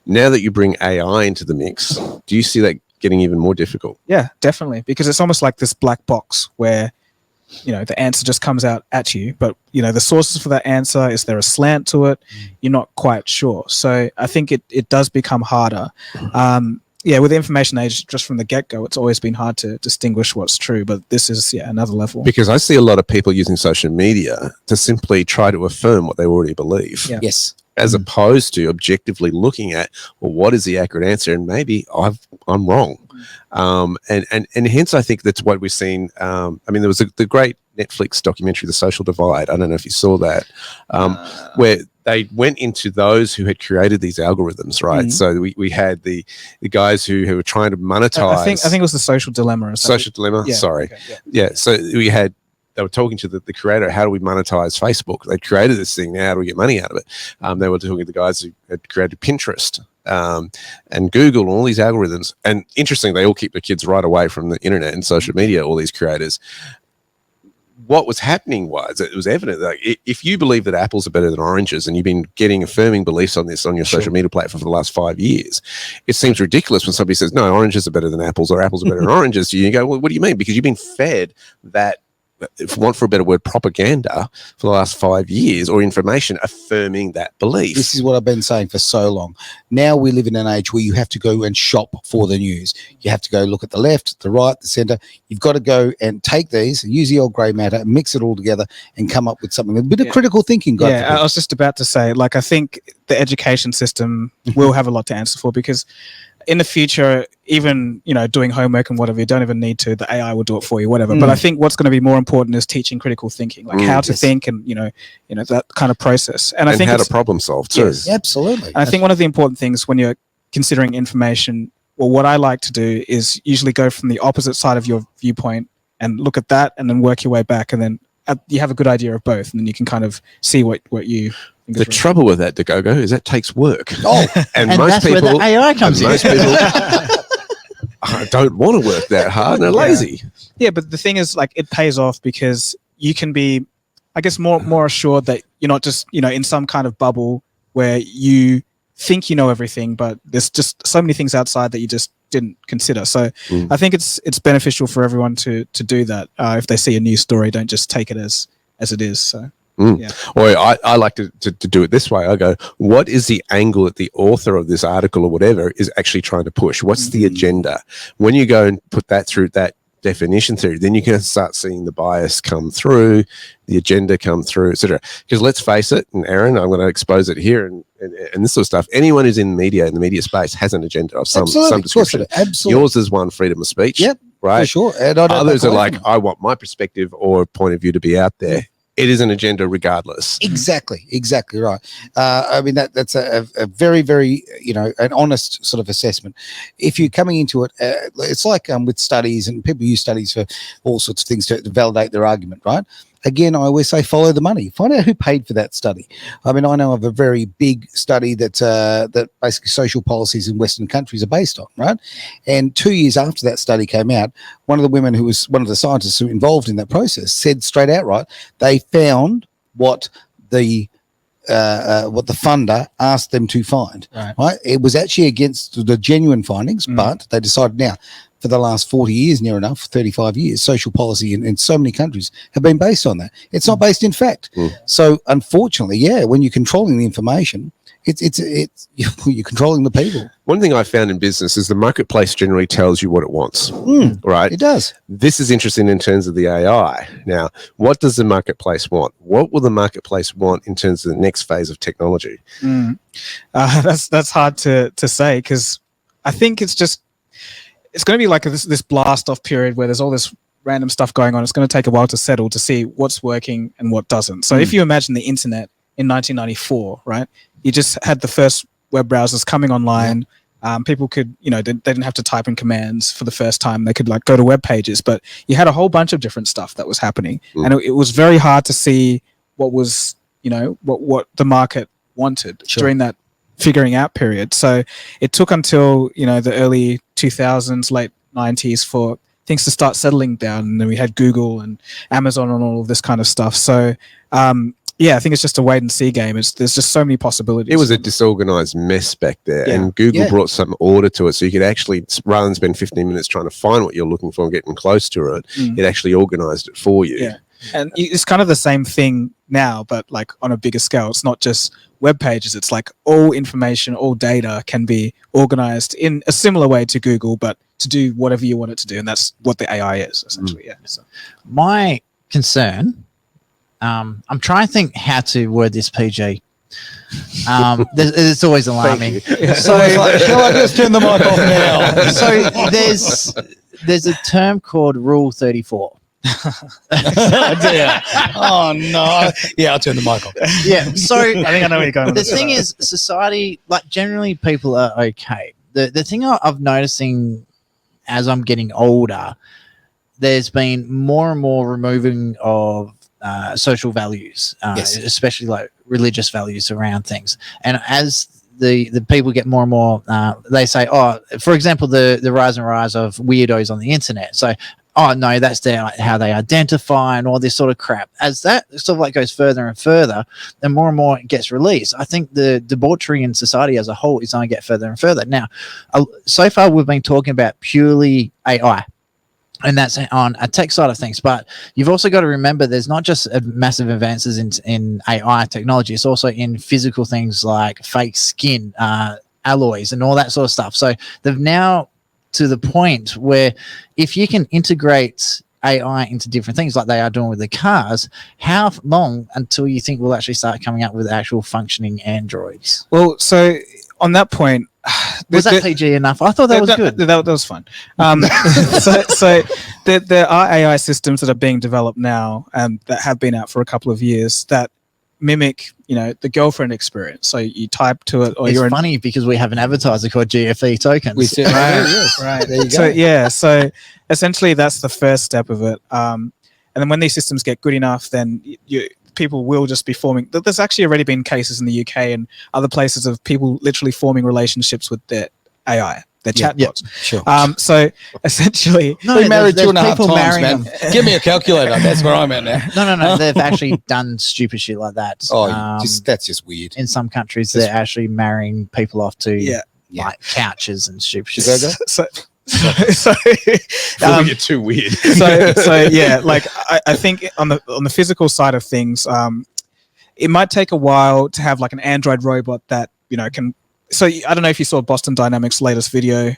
Now that you bring AI into the mix, do you see that getting even more difficult? Yeah, definitely, because it's almost like this black box where, the answer just comes out at you, but, the sources for that answer, is there a slant to it? You're not quite sure. So I think it does become harder. with the information age, just from the get-go, it's always been hard to distinguish what's true, but this is another level. Because I see a lot of people using social media to simply try to affirm what they already believe. Yeah. Yes. As opposed to objectively looking at, well, what is the accurate answer, and maybe I'm wrong, and hence I think that's what we've seen. I mean, there was the great Netflix documentary, The Social Divide. I don't know if you saw that, where they went into those who had created these algorithms, right? So we had the guys who were trying to monetize. I think it was The Social Dilemma. Social Dilemma. Yeah, Sorry. okay, Yeah. So they were talking to the creator, how do we monetize Facebook? They created this thing, now how do we get money out of it? They were talking to the guys who had created Pinterest and Google and all these algorithms. And interesting, they all keep their kids right away from the internet and social media, all these creators. What was happening was, it was evident that if you believe that apples are better than oranges, and you've been getting affirming beliefs on this on your social media platform for the last 5 years, it seems ridiculous when somebody says, no, oranges are better than apples, or apples are better than oranges. You go, well, what do you mean? Because you've been fed that, if you want for a better word, propaganda for the last 5 years, or information affirming that belief. This is what I've been saying for so long. Now we live in an age where you have to go and shop for the news. You have to go look at the left, the right, the center. You've got to go and take these and use the old grey matter, mix it all together, and come up with something. A bit of critical thinking. I was just about to say, like, I think the education system will have a lot to answer for, because in the future, even, doing homework and whatever, you don't even need to. The AI will do it for you, whatever. But I think what's going to be more important is teaching critical thinking, like how to think, and that kind of process. And I think how to problem solve too. Yes, absolutely. And I think one of the important things when you're considering information, well, what I like to do is usually go from the opposite side of your viewpoint and look at that, and then work your way back, and then you have a good idea of both, and then you can kind of see what you. The trouble with that, Dagogo, is that takes work. Oh, and most that's people, where the AI comes in. Most people don't want to work that hard, and they're lazy. Yeah, but the thing is, like, it pays off because you can be, I guess, more assured that you're not just, in some kind of bubble where you think you know everything, but there's just so many things outside that you just didn't consider. So I think it's beneficial for everyone to do that. If they see a news story, don't just take it as it is. So. Yeah. Or I like to do it this way. I go, what is the angle that the author of this article or whatever is actually trying to push? What's the agenda? When you go and put that through that definition theory, then you can start seeing the bias come through, the agenda come through, etc. Because let's face it, and Aaron, I'm going to expose it here, and this sort of stuff. Anyone who's in media, in the media space, has an agenda of some description. Absolutely. Yours is one, freedom of speech. Yep, right. For sure. And others are like, I want my perspective or point of view to be out there. It is an agenda regardless. Exactly right. I mean, that's a very, very, an honest sort of assessment. If you're coming into it, it's like with studies, and people use studies for all sorts of things to validate their argument, right? Again, I always say follow the money. Find out who paid for that study. I mean, I know of a very big study that basically social policies in Western countries are based on, right? And 2 years after that study came out, one of the women who was one of the scientists who were involved in that process said straight out, right, they found what the funder asked them to find. Right? It was actually against the genuine findings, but they decided now, for the last 40 years, near enough, 35 years, social policy in so many countries have been based on that. It's not based in fact. So unfortunately, when you're controlling the information, you're controlling the people. One thing I found in business is the marketplace generally tells you what it wants, right? It does. This is interesting in terms of the AI. Now, what does the marketplace want? What will the marketplace want in terms of the next phase of technology? That's hard to say, because I think it's going to be like this blast off period where there's all this random stuff going on. It's going to take a while to settle to see what's working and what doesn't. So if you imagine the internet in 1994, right? You just had the first web browsers coming online. People could, they didn't have to type in commands for the first time. They could like go to web pages, but you had a whole bunch of different stuff that was happening. And it was very hard to see what was, what the market wanted during that figuring out period. So it took until, the early 2000s, late 90s for things to start settling down. And then we had Google and Amazon and all of this kind of stuff. So, I think it's just a wait and see game. There's just so many possibilities. It was a disorganized mess back there, and Google brought some order to it. So you could actually, rather than spend 15 minutes trying to find what you're looking for and getting close to it, it actually organized it for you. And it's kind of the same thing now, but like on a bigger scale. It's not just web pages. It's like all information, all data can be organized in a similar way to Google, but to do whatever you want it to do. And that's what the AI is, essentially. Yeah. So. My concern, I'm trying to think how to word this PG. It's always alarming. So shall I just turn the mic off now? So there's a term called Rule 34. Oh dear. Oh no. Yeah, I'll turn the mic off. Yeah. So I think I know where you're going with the this. thing is, society, like generally people are okay. The thing I'm noticing as I'm getting older, there's been more and more removing of social values, Yes. especially like religious values around things. And as the people get more and more, they say, oh, for example, the rise of weirdos on the internet. So, oh no, that's how they identify and all this sort of crap. As that sort of like goes further and further, and more it gets released, I think the debauchery in society as a whole is going to get further and further. Now, so far we've been talking about purely AI, and that's on a tech side of things. But you've also got to remember there's not just massive advances in AI technology. It's also in physical things like fake skin, alloys, and all that sort of stuff. So they've now to the point where if you can integrate AI into different things like they are doing with the cars, how long until you think we'll actually start coming up with actual functioning androids? Well, so on that point, was that PG enough? I thought that was good. That was fun. So there are AI systems that are being developed now that have been out for a couple of years that mimic, the girlfriend experience. So you type to it, or it's funny because we have an advertiser called GFE tokens. We said, right. There you go. So essentially that's the first step of it. And then when these systems get good enough, then people will just be forming. There's actually already been cases in the UK and other places of people literally forming relationships with their AI. Their chatbots. Sure. So essentially, they married 2.5 times, man. Give me a calculator. That's where I'm at now. No. They've actually done stupid shit like that. That's just weird. In some countries, they're actually marrying people off to like couches and stupid shit. Before we get too weird. Like I think on the physical side of things, it might take a while to have like an Android robot that can. So I don't know if you saw Boston Dynamics' latest video.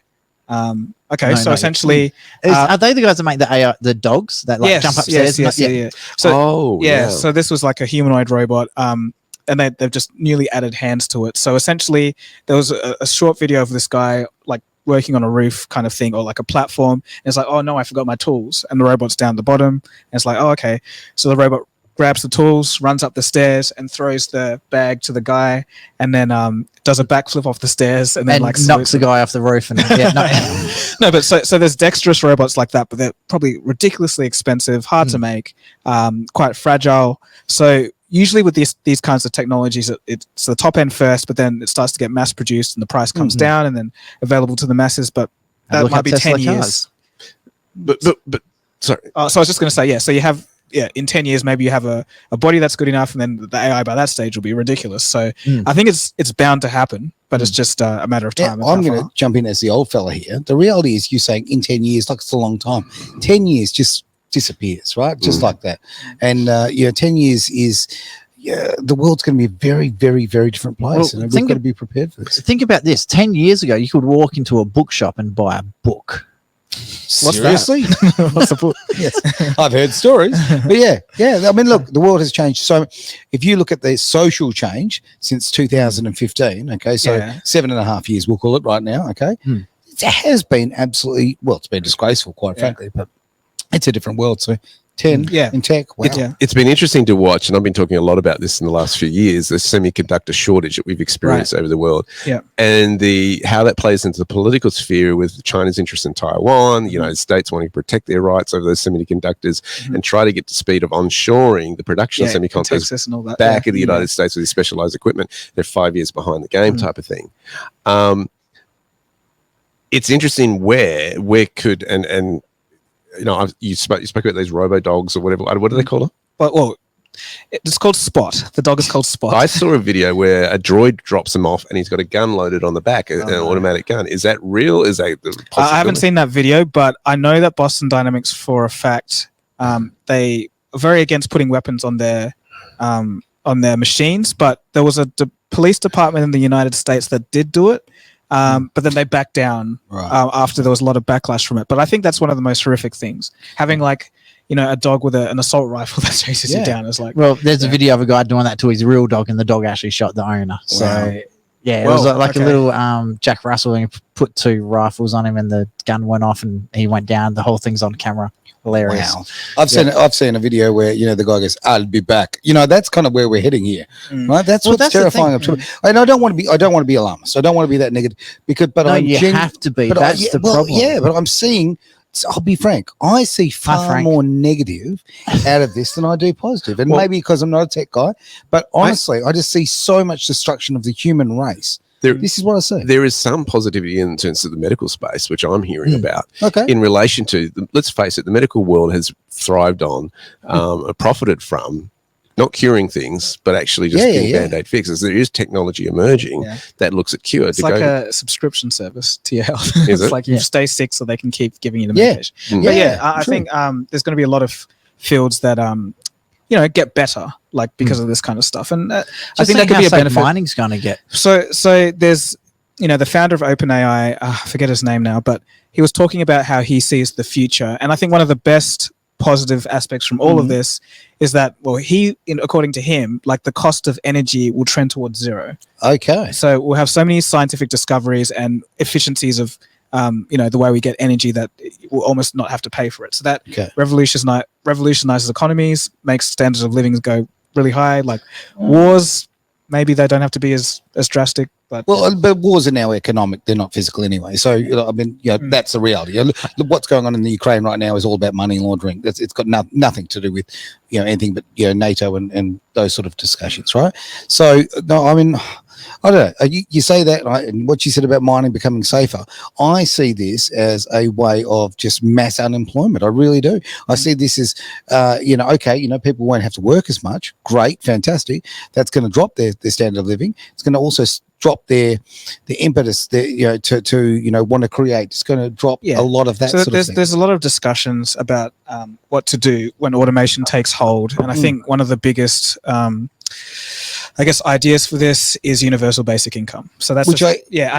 Essentially, are they the guys that make the AI, the dogs that jump upstairs? Yes. So so this was like a humanoid robot, and they've just newly added hands to it. So essentially, there was a short video of this guy like working on a roof kind of thing, or like a platform. And it's like, oh no, I forgot my tools, and the robot's down the bottom. And it's like, oh okay. So the robot grabs the tools, runs up the stairs, and throws the bag to the guy, and then does a backflip off the stairs, and then like knocks the guy off the roof. And no, but so there's dexterous robots like that, but they're probably ridiculously expensive, hard to make, quite fragile. So usually with these kinds of technologies, it's the top end first, but then it starts to get mass produced, and the price comes down, and then available to the masses. But that might be Tesla 10 years. But sorry. So I was just going to say, so you have. Yeah, in 10 years, maybe you have a body that's good enough, and then the AI by that stage will be ridiculous. So I think it's bound to happen, but it's just a matter of time. I'm going to jump in as the old fella here. The reality is, you're saying in 10 years, like it's a long time. 10 years just disappears, right? Just like that. And 10 years is the world's going to be a very, very, very different place, and we've got to be prepared for this. Think about this: 10 years ago, you could walk into a bookshop and buy a book. Seriously? What's the book? Yes, I've heard stories, but yeah. I mean, look, the world has changed. So, if you look at the social change since 2015, okay, so 7.5 years, we'll call it right now, okay, it has been absolutely it's been disgraceful, quite frankly, but it's a different world. So, 10 in tech. Wow. It's been interesting to watch, and I've been talking a lot about this in the last few years, the semiconductor shortage that we've experienced over the world. And how that plays into the political sphere with China's interest in Taiwan, the United States wanting to protect their rights over those semiconductors and try to get to speed of onshoring the production of semiconductors and all that, back in the United States with these specialized equipment. They're 5 years behind the game type of thing. It's interesting where could and you spoke about these robo dogs or whatever. What do they call them? Well, it's called Spot. The dog is called Spot. I saw a video where a droid drops him off and he's got a gun loaded on the back, an automatic gun. Is that real? Is that I haven't seen that video, but I know that Boston Dynamics, for a fact, they very against putting weapons on their machines, but there was a police department in the United States that did do it. But then they backed down after there was a lot of backlash from it. But I think that's one of the most horrific things. Having like, a dog with an assault rifle that chases you down is like. Well, there's a video of a guy doing that to his real dog, and the dog actually shot the owner. So yeah, it was like a little Jack Russell, and he put 2 rifles on him, and the gun went off, and he went down. The whole thing's on camera. Hilarious. Wow. I've seen a video where the guy goes, "I'll be back." That's kind of where we're heading here, right? That's what's terrifying. And I don't want to be alarmist. I don't want to be that negative you have to be. That's the problem. Yeah, but I'm seeing. So I'll be frank. I see far more negative out of this than I do positive, and maybe because I'm not a tech guy. But honestly, I just see so much destruction of the human race. This is what I see. There is some positivity in terms of the medical space, which I'm hearing about. Okay. In relation to, let's face it, the medical world has thrived on, profited from, not curing things, but actually just getting Band-Aid fixes. There is technology emerging that looks at cure. It's like a subscription service to your health. It's like you stay sick so they can keep giving you the medication. But I think there's going to be a lot of fields that get better, like because of this kind of stuff. And I think that could be a benefit. Mining's going to get. So there's, the founder of OpenAI, I forget his name now, but he was talking about how he sees the future. And I think one of the best positive aspects from all of this is that, according to him, like the cost of energy will trend towards 0. Okay. So we'll have so many scientific discoveries and efficiencies of the way we get energy that we'll almost not have to pay for it. So that revolutionizes economies, makes standards of living go really high. Like wars, maybe they don't have to be as drastic. But but wars are now economic; they're not physical anyway. So that's the reality. Look, what's going on in the Ukraine right now is all about money laundering. It's got nothing to do with anything but NATO and those sort of discussions, right? So no, I mean, I don't know. You say that, right? And what you said about mining becoming safer, I see this as a way of just mass unemployment. I really do. I see this as, people won't have to work as much. Great, fantastic. That's going to drop their standard of living. It's going to also drop the impetus to want to create. It's going to drop a lot of that. So there's a lot of discussions about what to do when automation takes hold, and I think one of the biggest ideas for this is universal basic income. So that's I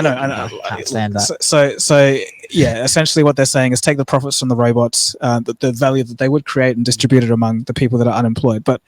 know. I can't stand that. So essentially what they're saying is take the profits from the robots, the value that they would create, and distribute it among the people that are unemployed. But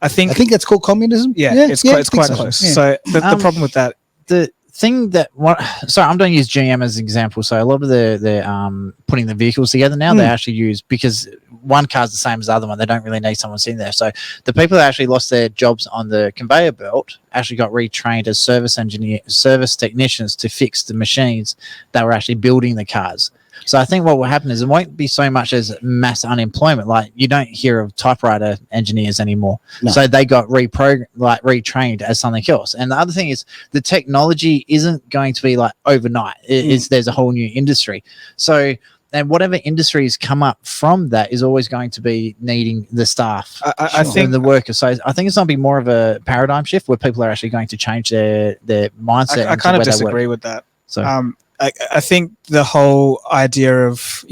I think that's called communism. It's quite close. Yeah. So the problem with that, the thing that I'm going to use GM as an example. So a lot of the putting the vehicles together now, they actually use, because one car's the same as the other one, they don't really need someone sitting there. So the people that actually lost their jobs on the conveyor belt actually got retrained as service technicians to fix the machines that were actually building the cars. So I think what will happen is it won't be so much as mass unemployment. Like you don't hear of typewriter engineers anymore. No. So they got retrained as something else. And the other thing is the technology isn't going to be like overnight. There's a whole new industry. So, and whatever industries come up from that is always going to be needing the staff. I think the workers. So I think it's going to be more of a paradigm shift where people are actually going to change their mindset. I kind of disagree with that. So I think the whole idea of,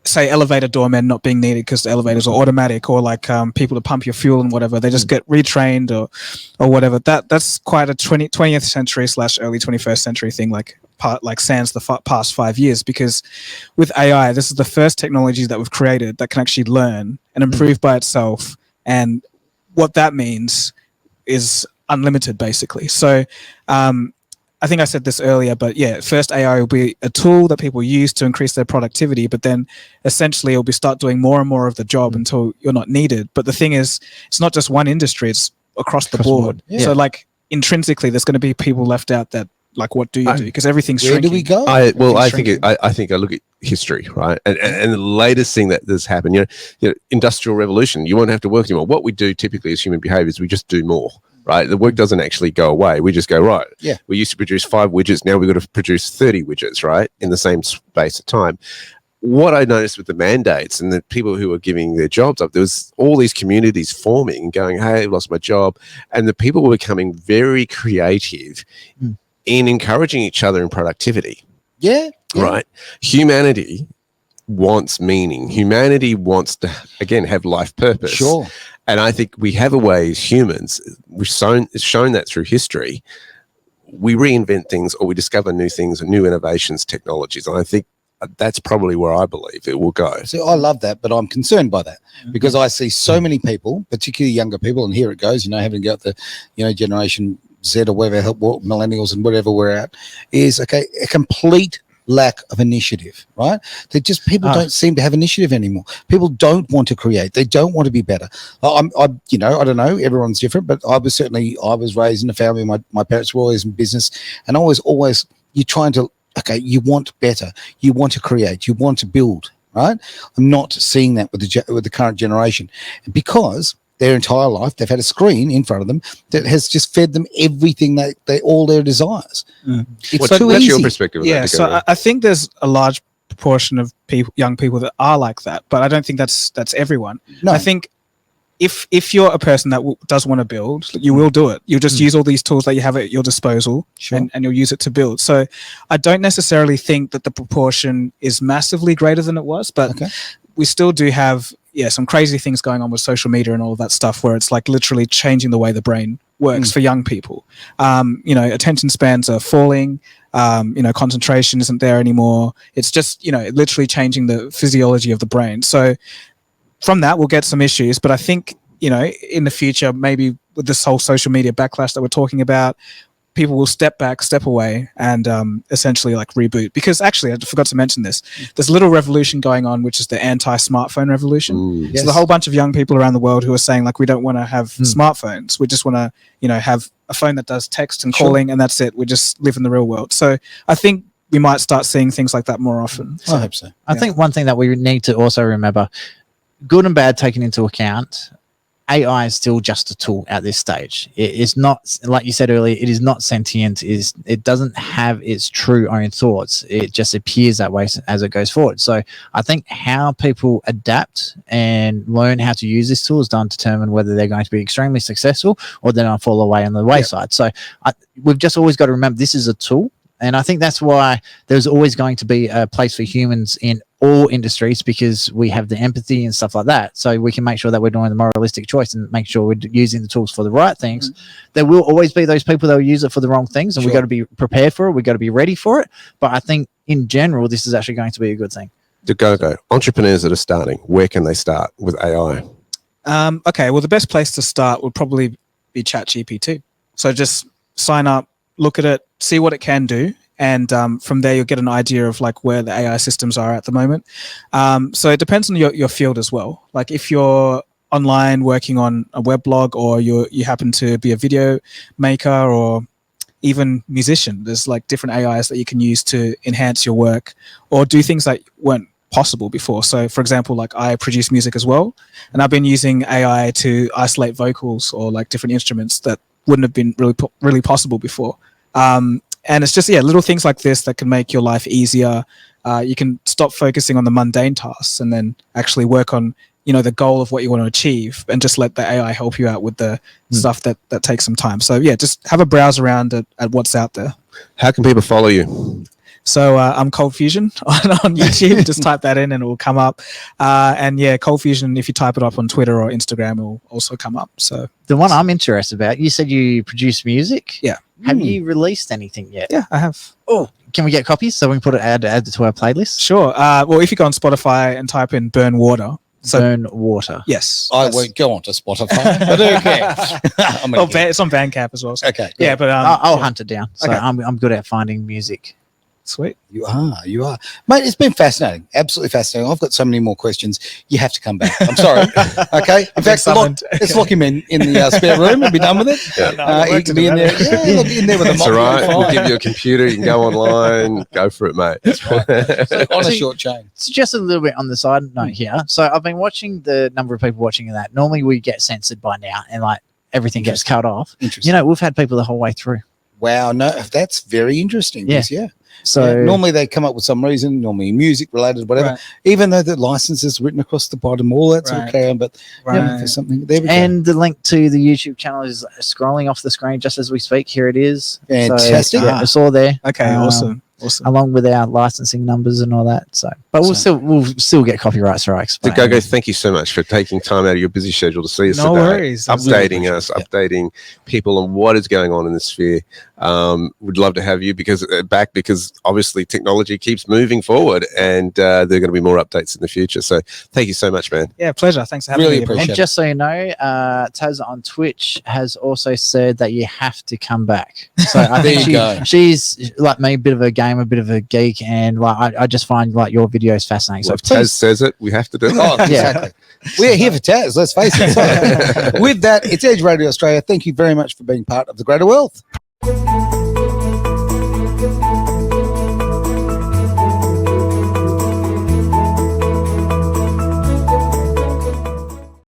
say elevator doormen not being needed because the elevators are automatic, or like people to pump your fuel and whatever, they just get retrained or whatever. That's quite a 20th century / early 21st century thing, like sans the past 5 years, because with AI, this is the first technology that we've created that can actually learn and improve by itself. And what that means is unlimited, basically. So I think I said this earlier, but first AI will be a tool that people use to increase their productivity, but then essentially it'll start doing more and more of the job until you're not needed. But the thing is, it's not just one industry, it's across the board. Yeah. So like intrinsically, there's going to be people left out that, like, what do you do? Because everything's shrinking. Where do we go? I think I look at history, right? And the latest thing that's happened, industrial revolution, you won't have to work anymore. What we do typically as human behavior is we just do more. Right, the work doesn't actually go away. We just go, right. Yeah, we used to produce 5 widgets. Now we've got to produce 30 widgets, right, in the same space of time. What I noticed with the mandates and the people who were giving their jobs up, there was all these communities forming, going, "Hey, I've lost my job," and the people were becoming very creative in encouraging each other in productivity. Yeah. Right, humanity wants meaning. Humanity wants to, again, have life purpose. Sure. And I think we have a way as humans, it's shown that through history, we reinvent things or we discover new things and new innovations, technologies. And I think that's probably where I believe it will go. So I love that, but I'm concerned by that because I see so many people, particularly younger people, and here it goes, having got the, Generation Z or whatever, millennials and whatever we're at, is, a complete lack of initiative, right? They just, people don't seem to have initiative anymore. People don't want to create. They don't want to be better. I don't know, everyone's different, but I was raised in a family. My parents were always in business, and always you're trying to, you want better. You want to create. You want to build, right? I'm not seeing that with the current generation because their entire life they've had a screen in front of them that has just fed them everything they all their desires. It's too what's easy. your perspective of that? So I think there's a large proportion of young people that are like that, but I don't think that's everyone. No. I think if you're a person that does want to build, you will do it. You'll just use all these tools that you have at your disposal, and you'll use it to build. So I don't necessarily think that the proportion is massively greater than it was, but we still do have some crazy things going on with social media and all of that stuff where it's like literally changing the way the brain works for young people. Attention spans are falling. Concentration isn't there anymore. It's just, literally changing the physiology of the brain. So from that, we'll get some issues. But I think, in the future, maybe with this whole social media backlash that we're talking about, people will step back, step away, and essentially like reboot. Because actually, I forgot to mention this. There's a little revolution going on, which is the anti-smartphone revolution. So there's a whole bunch of young people around the world who are saying like, we don't want to have smartphones. We just want to, have a phone that does text and calling, and that's it. We just live in the real world. So I think we might start seeing things like that more often. I hope so. I think one thing that we need to also remember, good and bad taken into account, AI is still just a tool at this stage. It is not, like you said earlier, it is not sentient. It doesn't have its true own thoughts. It just appears that way as it goes forward. So I think how people adapt and learn how to use this tool is done to determine whether they're going to be extremely successful or they're going to fall away on the wayside. So we've just always got to remember this is a tool. And I think that's why there's always going to be a place for humans in all industries, because we have the empathy and stuff like that. So we can make sure that we're doing the moralistic choice and make sure we're using the tools for the right things. There will always be those people that will use it for the wrong things, and we've got to be prepared for it. We've got to be ready for it. But I think in general, this is actually going to be a good thing. Dagogo, entrepreneurs that are starting, where can they start with AI? Well, the best place to start would probably be ChatGPT. So just sign up, look at it, see what it can do. And from there, you'll get an idea of like where the AI systems are at the moment. So it depends on your field as well. Like if you're online working on a weblog, or you happen to be a video maker or even musician, there's like different AIs that you can use to enhance your work or do things that weren't possible before. So for example, like I produce music as well, and I've been using AI to isolate vocals or like different instruments that wouldn't have been really possible before. And it's just, little things like this that can make your life easier. You can stop focusing on the mundane tasks and then actually work on, the goal of what you want to achieve, and just let the AI help you out with the stuff that takes some time. So just have a browse around at what's out there. How can people follow you? So I'm Cold Fusion on YouTube. Just type that in and it will come up. And Cold Fusion, if you type it up on Twitter or Instagram, it will also come up. So the one I'm interested about, you said you produce music. Yeah. Have you released anything yet? Yeah, I have. Oh, can we get copies so we can put it add to our playlist? Sure. Well, if you go on Spotify and type in Burn Water. So, Burn Water. Yes. I won't go on to Spotify, but who cares? It's on Bandcamp as well. So. Okay. Yeah, but I'll hunt it down. So okay. I'm good at finding music. Sweet. You are. Mate, it's been fascinating. Absolutely fascinating. I've got so many more questions. You have to come back. I'm sorry. Okay. In fact, let's lock him in the spare room and be done with it. He can be in there. Yeah, look in there with a mop. That's all right. We'll give you a computer. You can go online. Go for it, mate. That's right. So on a short chain. It's just a little bit on the side note here. So I've been watching the number of people watching that. Normally we get censored by now and like everything gets cut off. Interesting. We've had people the whole way through. Wow. No, that's very interesting. Yeah. Yeah. So normally they come up with some reason, normally music related, whatever, right. even though the license is written across the bottom, all that's right. okay. But for something, there we go. And the link to the YouTube channel is scrolling off the screen just as we speak. Here it is. Fantastic. So, it's all there. Okay, awesome. Along with our licensing numbers and all that. So But we'll still get copyright strikes. Dagogo, thank you so much for taking time out of your busy schedule to see us No today. worries. Updating us, updating people on what is going on in the sphere. We'd love to have you because obviously technology keeps moving forward, and there are going to be more updates in the future. So thank you so much, man. Yeah, pleasure. Thanks for having Really me. appreciate And just so you know, Taz on Twitch has also said that you have to come back. So I think she's like me, a bit of a gamer, a bit of a geek, and like I just find like your videos fascinating. Well, So Taz says it, we have to do it. Oh, exactly. We're here for Taz, let's face it. So, with that, it's Edge Radio Australia. Thank you very much for being part of the greater wealth.